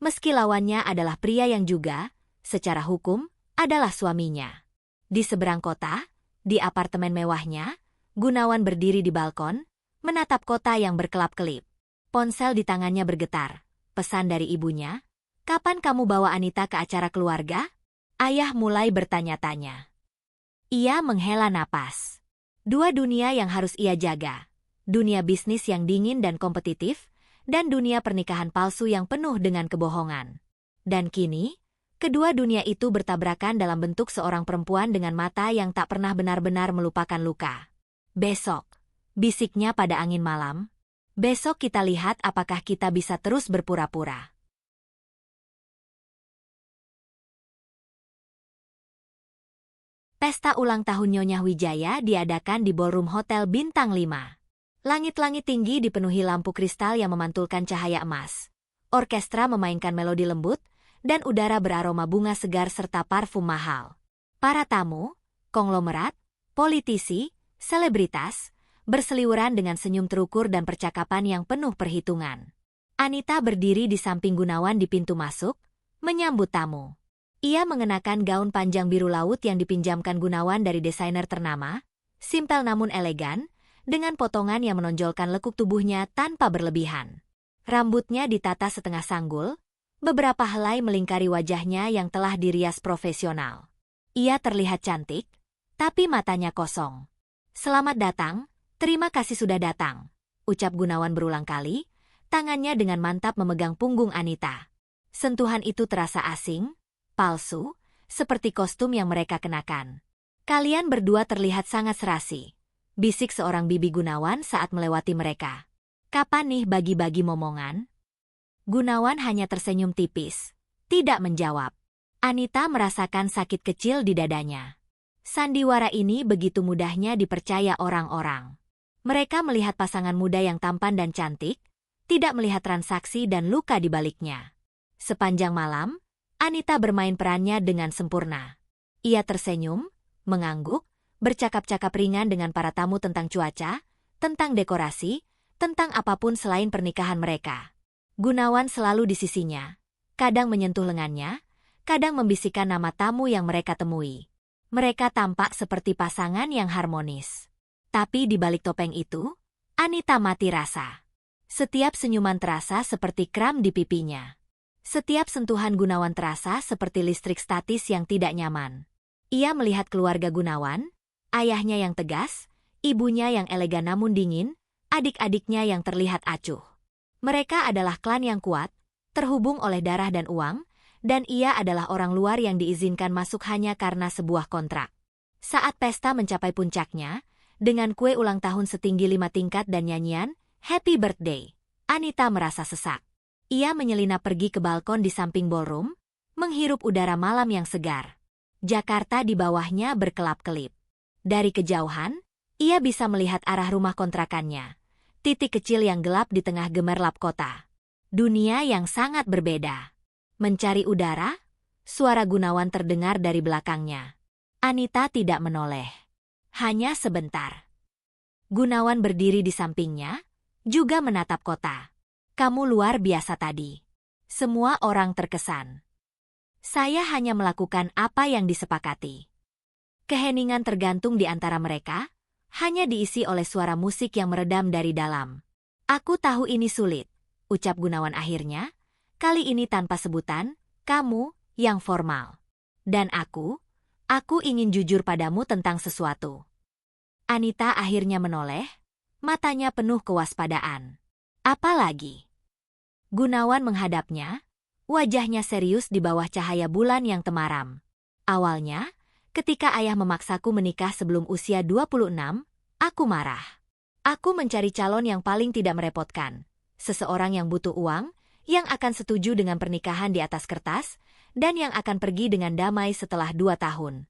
[SPEAKER 1] meski lawannya adalah pria yang juga, secara hukum, adalah suaminya. Di seberang kota, di apartemen mewahnya, Gunawan berdiri di balkon, menatap kota yang berkelap-kelip. Ponsel di tangannya bergetar. Pesan dari ibunya, "Kapan kamu bawa Anita ke acara keluarga?" Ayah mulai bertanya-tanya. Ia menghela napas. 2 dunia yang harus ia jaga. Dunia bisnis yang dingin dan kompetitif, dan dunia pernikahan palsu yang penuh dengan kebohongan. Dan kini, kedua dunia itu bertabrakan dalam bentuk seorang perempuan dengan mata yang tak pernah benar-benar melupakan luka. Besok, bisiknya pada angin malam. Besok kita lihat apakah kita bisa terus berpura-pura. Pesta ulang tahun Nyonya Wijaya diadakan di ballroom Hotel Bintang 5. Langit-langit tinggi dipenuhi lampu kristal yang memantulkan cahaya emas. Orkestra memainkan melodi lembut, dan udara beraroma bunga segar serta parfum mahal. Para tamu, konglomerat, politisi, selebritas, berseliweran dengan senyum terukur dan percakapan yang penuh perhitungan. Anita berdiri di samping Gunawan di pintu masuk, menyambut tamu. Ia mengenakan gaun panjang biru laut yang dipinjamkan Gunawan dari desainer ternama, simpel namun elegan, dengan potongan yang menonjolkan lekuk tubuhnya tanpa berlebihan. Rambutnya ditata setengah sanggul, beberapa helai melingkari wajahnya yang telah dirias profesional. Ia terlihat cantik, tapi matanya kosong. "Selamat datang, terima kasih sudah datang," ucap Gunawan berulang kali, tangannya dengan mantap memegang punggung Anita. Sentuhan itu terasa asing, palsu, seperti kostum yang mereka kenakan. "Kalian berdua terlihat sangat serasi," bisik seorang bibi Gunawan saat melewati mereka. "Kapan nih bagi-bagi momongan?" Gunawan hanya tersenyum tipis, tidak menjawab. Anita merasakan sakit kecil di dadanya. Sandiwara ini begitu mudahnya dipercaya orang-orang. Mereka melihat pasangan muda yang tampan dan cantik, tidak melihat transaksi dan luka di baliknya. Sepanjang malam, Anita bermain perannya dengan sempurna. Ia tersenyum, mengangguk, bercakap-cakap ringan dengan para tamu tentang cuaca, tentang dekorasi, tentang apapun selain pernikahan mereka. Gunawan selalu di sisinya, kadang menyentuh lengannya, kadang membisikkan nama tamu yang mereka temui. Mereka tampak seperti pasangan yang harmonis. Tapi di balik topeng itu, Anita mati rasa. Setiap senyuman terasa seperti kram di pipinya. Setiap sentuhan Gunawan terasa seperti listrik statis yang tidak nyaman. Ia melihat keluarga Gunawan, ayahnya yang tegas, ibunya yang elegan namun dingin, adik-adiknya yang terlihat acuh. Mereka adalah klan yang kuat, terhubung oleh darah dan uang, dan ia adalah orang luar yang diizinkan masuk hanya karena sebuah kontrak. Saat pesta mencapai puncaknya, dengan kue ulang tahun setinggi 5 tingkat dan nyanyian, "Happy Birthday," Anita merasa sesak. Ia menyelinap pergi ke balkon di samping ballroom, menghirup udara malam yang segar. Jakarta di bawahnya berkelap-kelip. Dari kejauhan, ia bisa melihat arah rumah kontrakannya. Titik kecil yang gelap di tengah gemerlap kota. Dunia yang sangat berbeda. Mencari udara, suara Gunawan terdengar dari belakangnya. Anita tidak menoleh. Hanya sebentar. Gunawan berdiri di sampingnya, juga menatap kota. "Kamu luar biasa tadi." Semua orang terkesan. "Saya hanya melakukan apa yang disepakati." Keheningan tergantung di antara mereka, hanya diisi oleh suara musik yang meredam dari dalam. "Aku tahu ini sulit," ucap Gunawan akhirnya, kali ini tanpa sebutan, "kamu," yang formal. "Dan aku ingin jujur padamu tentang sesuatu." Anita akhirnya menoleh, matanya penuh kewaspadaan. "Apa lagi?" Gunawan menghadapnya, wajahnya serius di bawah cahaya bulan yang temaram. "Awalnya, ketika ayah memaksaku menikah sebelum usia 26, aku marah. Aku mencari calon yang paling tidak merepotkan, seseorang yang butuh uang, yang akan setuju dengan pernikahan di atas kertas, dan yang akan pergi dengan damai setelah 2 tahun.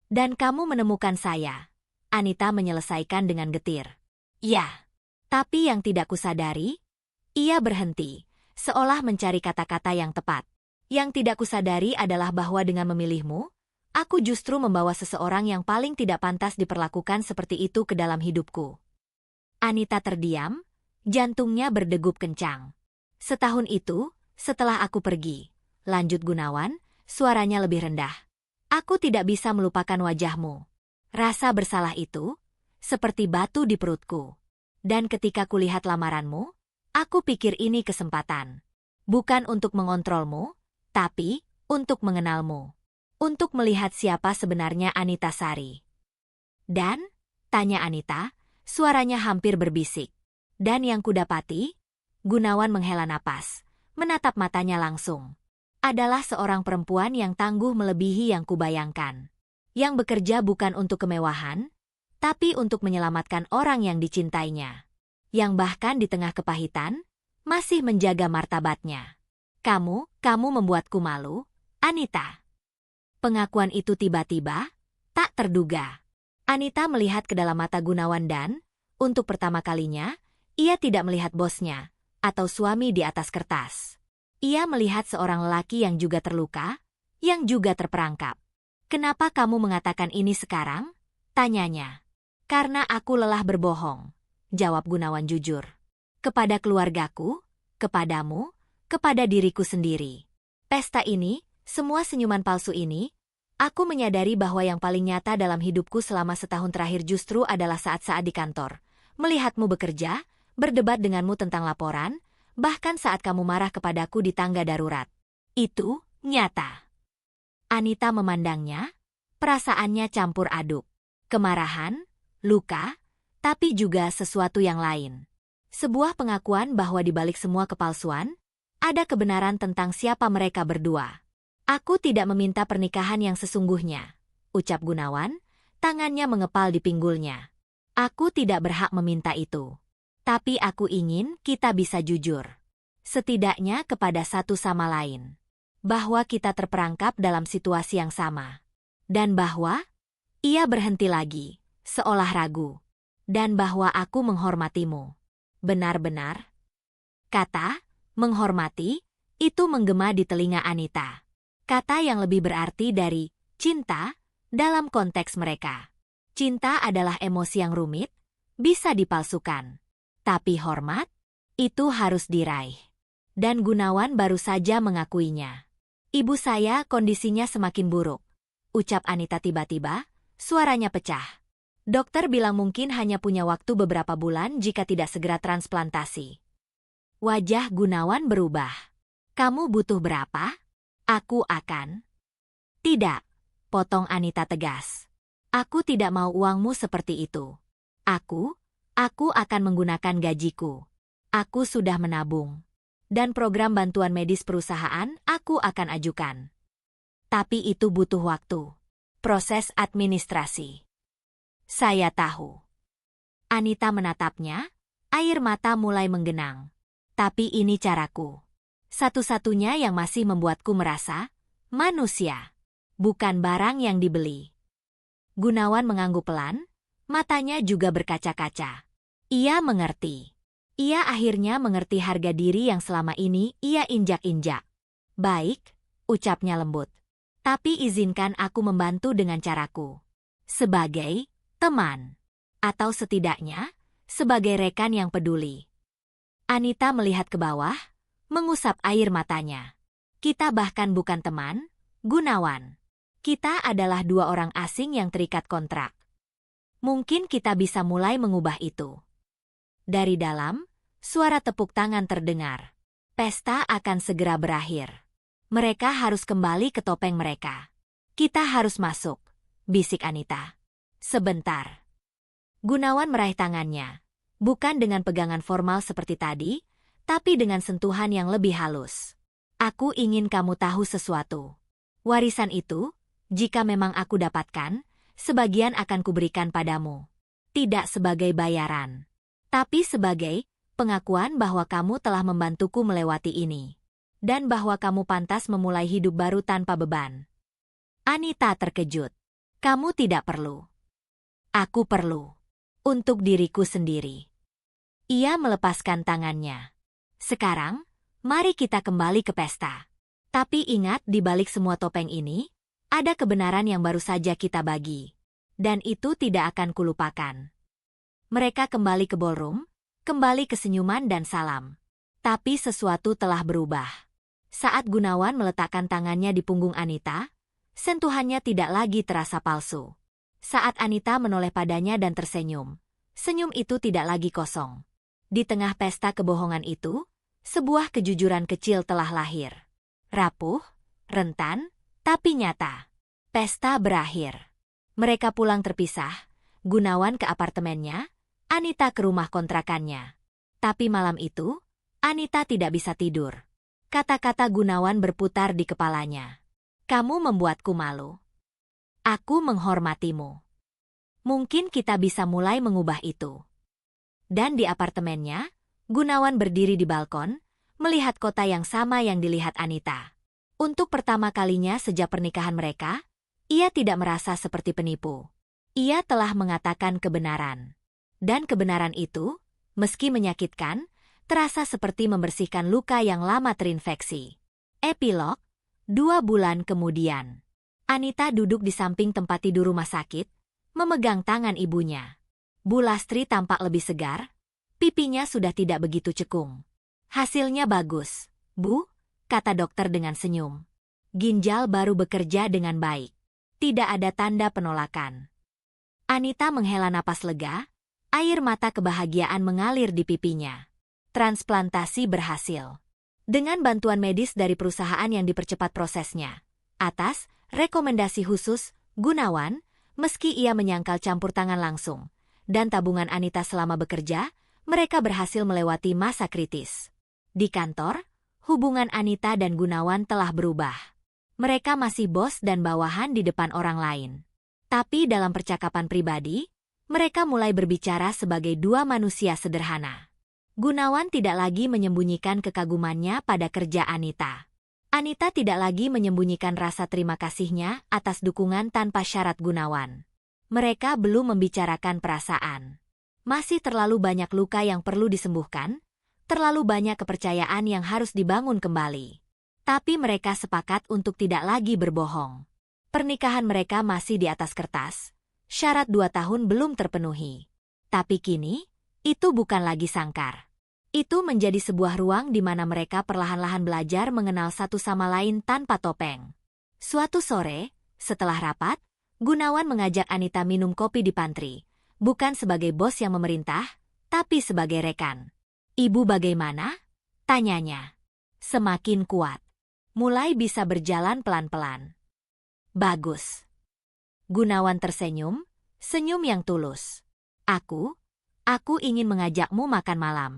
[SPEAKER 1] Dan kamu menemukan saya." Anita menyelesaikan dengan getir. "Ya, tapi yang tidak kusadari..." Ia berhenti, seolah mencari kata-kata yang tepat. "Yang tidak kusadari adalah bahwa dengan memilihmu, aku justru membawa seseorang yang paling tidak pantas diperlakukan seperti itu ke dalam hidupku." Anita terdiam, jantungnya berdegup kencang. "Setahun itu, setelah aku pergi," lanjut Gunawan, suaranya lebih rendah. "Aku tidak bisa melupakan wajahmu. Rasa bersalah itu, seperti batu di perutku. Dan ketika kulihat lamaranmu, aku pikir ini kesempatan. Bukan untuk mengontrolmu, tapi untuk mengenalmu. Untuk melihat siapa sebenarnya Anita Sari." "Dan?" tanya Anita, suaranya hampir berbisik. "Dan yang kudapati?" Gunawan menghela napas, menatap matanya langsung. adalah seorang perempuan yang tangguh melebihi yang kubayangkan. Yang bekerja bukan untuk kemewahan, tapi untuk menyelamatkan orang yang dicintainya. Yang bahkan di tengah kepahitan, masih menjaga martabatnya. Kamu membuatku malu, Anita. Pengakuan itu tiba-tiba, tak terduga. Anita melihat ke dalam mata Gunawan dan, untuk pertama kalinya, ia tidak melihat bosnya, atau suami di atas kertas. Ia melihat seorang lelaki yang juga terluka, yang juga terperangkap. "Kenapa kamu mengatakan ini sekarang?" tanyanya. "Karena aku lelah berbohong," jawab Gunawan jujur. "Kepada keluargaku, kepadamu, kepada diriku sendiri. Pesta ini, semua senyuman palsu ini, aku menyadari bahwa yang paling nyata dalam hidupku selama setahun terakhir justru adalah saat-saat di kantor. Melihatmu bekerja, berdebat denganmu tentang laporan, bahkan saat kamu marah kepadaku di tangga darurat. Itu nyata." Anita memandangnya, perasaannya campur aduk. Kemarahan, luka, tapi juga sesuatu yang lain. Sebuah pengakuan bahwa di balik semua kepalsuan, ada kebenaran tentang siapa mereka berdua. "Aku tidak meminta pernikahan yang sesungguhnya," ucap Gunawan, tangannya mengepal di pinggulnya. "Aku tidak berhak meminta itu. Tapi aku ingin kita bisa jujur. Setidaknya kepada satu sama lain. Bahwa kita terperangkap dalam situasi yang sama. Dan bahwa..." Ia berhenti lagi, seolah ragu. "Dan bahwa aku menghormatimu." "Benar-benar?" Kata, menghormati, itu menggema di telinga Anita. Kata yang lebih berarti dari cinta dalam konteks mereka. Cinta adalah emosi yang rumit, bisa dipalsukan. Tapi hormat, itu harus diraih. Dan Gunawan baru saja mengakuinya. "Ibu saya kondisinya semakin buruk," ucap Anita tiba-tiba, suaranya pecah. "Dokter bilang mungkin hanya punya waktu beberapa bulan jika tidak segera transplantasi." Wajah Gunawan berubah. "Kamu butuh berapa? Aku akan..." "Tidak," potong Anita tegas. "Aku tidak mau uangmu seperti itu. Aku akan menggunakan gajiku. Aku sudah menabung. Dan program bantuan medis perusahaan aku akan ajukan. Tapi itu butuh waktu. Proses administrasi." "Saya tahu." Anita menatapnya, air mata mulai menggenang. "Tapi ini caraku. Satu-satunya yang masih membuatku merasa manusia. Bukan barang yang dibeli." Gunawan mengangguk pelan, matanya juga berkaca-kaca. Ia mengerti. Ia akhirnya mengerti harga diri yang selama ini ia injak-injak. "Baik," ucapnya lembut. "Tapi izinkan aku membantu dengan caraku. Sebagai teman. Atau setidaknya, sebagai rekan yang peduli." Anita melihat ke bawah, mengusap air matanya. "Kita bahkan bukan teman, Gunawan. Kita adalah dua orang asing yang terikat kontrak. Mungkin kita bisa mulai mengubah itu." Dari dalam, suara tepuk tangan terdengar. "Pesta akan segera berakhir. Mereka harus kembali ke topeng mereka. Kita harus masuk," bisik Anita. "Sebentar." Gunawan meraih tangannya. Bukan dengan pegangan formal seperti tadi, tapi dengan sentuhan yang lebih halus. "Aku ingin kamu tahu sesuatu. Warisan itu, jika memang aku dapatkan, sebagian akan kuberikan padamu. Tidak sebagai bayaran, tapi sebagai pengakuan bahwa kamu telah membantuku melewati ini. Dan bahwa kamu pantas memulai hidup baru tanpa beban." Anita terkejut. "Kamu tidak perlu." "Aku perlu. Untuk diriku sendiri." Ia melepaskan tangannya. "Sekarang, mari kita kembali ke pesta. Tapi ingat di balik semua topeng ini, ada kebenaran yang baru saja kita bagi. Dan itu tidak akan kulupakan." Mereka kembali ke ballroom, kembali ke senyuman dan salam. Tapi sesuatu telah berubah. Saat Gunawan meletakkan tangannya di punggung Anita, sentuhannya tidak lagi terasa palsu. Saat Anita menoleh padanya dan tersenyum, senyum itu tidak lagi kosong. Di tengah pesta kebohongan itu, sebuah kejujuran kecil telah lahir. Rapuh, rentan, tapi nyata. Pesta berakhir. Mereka pulang terpisah, Gunawan ke apartemennya, Anita ke rumah kontrakannya. Tapi malam itu, Anita tidak bisa tidur. Kata-kata Gunawan berputar di kepalanya. Kamu membuatku malu. Aku menghormatimu. Mungkin kita bisa mulai mengubah itu. Dan di apartemennya, Gunawan berdiri di balkon, melihat kota yang sama yang dilihat Anita. Untuk pertama kalinya sejak pernikahan mereka, ia tidak merasa seperti penipu. Ia telah mengatakan kebenaran. Dan kebenaran itu, meski menyakitkan, terasa seperti membersihkan luka yang lama terinfeksi. Epilog, 2 bulan kemudian. Anita duduk di samping tempat tidur rumah sakit, memegang tangan ibunya. Bu Lastri tampak lebih segar, pipinya sudah tidak begitu cekung. Hasilnya bagus, Bu, kata dokter dengan senyum. Ginjal baru bekerja dengan baik. Tidak ada tanda penolakan. Anita menghela napas lega, air mata kebahagiaan mengalir di pipinya. Transplantasi berhasil. Dengan bantuan medis dari perusahaan yang dipercepat prosesnya. Atas rekomendasi khusus Gunawan, meski ia menyangkal campur tangan langsung, dan tabungan Anita selama bekerja, mereka berhasil melewati masa kritis. Di kantor, hubungan Anita dan Gunawan telah berubah. Mereka masih bos dan bawahan di depan orang lain. Tapi dalam percakapan pribadi, mereka mulai berbicara sebagai dua manusia sederhana. Gunawan tidak lagi menyembunyikan kekagumannya pada kerja Anita. Anita tidak lagi menyembunyikan rasa terima kasihnya atas dukungan tanpa syarat Gunawan. Mereka belum membicarakan perasaan. Masih terlalu banyak luka yang perlu disembuhkan, terlalu banyak kepercayaan yang harus dibangun kembali. Tapi mereka sepakat untuk tidak lagi berbohong. Pernikahan mereka masih di atas kertas. Syarat 2 tahun belum terpenuhi. Tapi kini, itu bukan lagi sangkar. Itu menjadi sebuah ruang di mana mereka perlahan-lahan belajar mengenal satu sama lain tanpa topeng. Suatu sore, setelah rapat, Gunawan mengajak Anita minum kopi di pantry. Bukan sebagai bos yang memerintah, tapi sebagai rekan. Ibu bagaimana? Tanyanya. Semakin kuat. Mulai bisa berjalan pelan-pelan. Bagus. Gunawan tersenyum, senyum yang tulus. Aku ingin mengajakmu makan malam.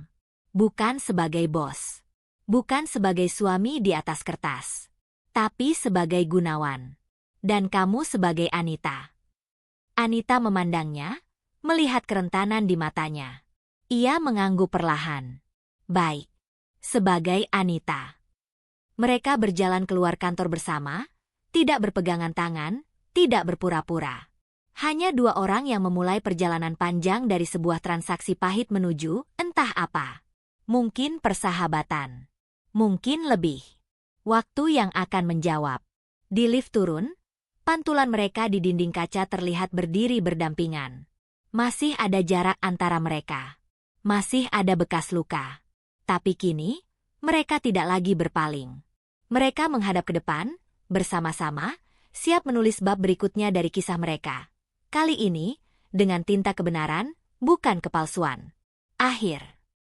[SPEAKER 1] Bukan sebagai bos. Bukan sebagai suami di atas kertas. Tapi sebagai Gunawan. Dan kamu sebagai Anita. Anita memandangnya, melihat kerentanan di matanya. Ia mengangguk perlahan. Baik. Sebagai Anita. Mereka berjalan keluar kantor bersama, tidak berpegangan tangan, tidak berpura-pura. Hanya 2 orang yang memulai perjalanan panjang dari sebuah transaksi pahit menuju entah apa. Mungkin persahabatan. Mungkin lebih. Waktu yang akan menjawab. Di lift turun, pantulan mereka di dinding kaca terlihat berdiri berdampingan. Masih ada jarak antara mereka. Masih ada bekas luka. Tapi kini, mereka tidak lagi berpaling. Mereka menghadap ke depan, bersama-sama, siap menulis bab berikutnya dari kisah mereka. Kali ini, dengan tinta kebenaran, bukan kepalsuan. Akhir.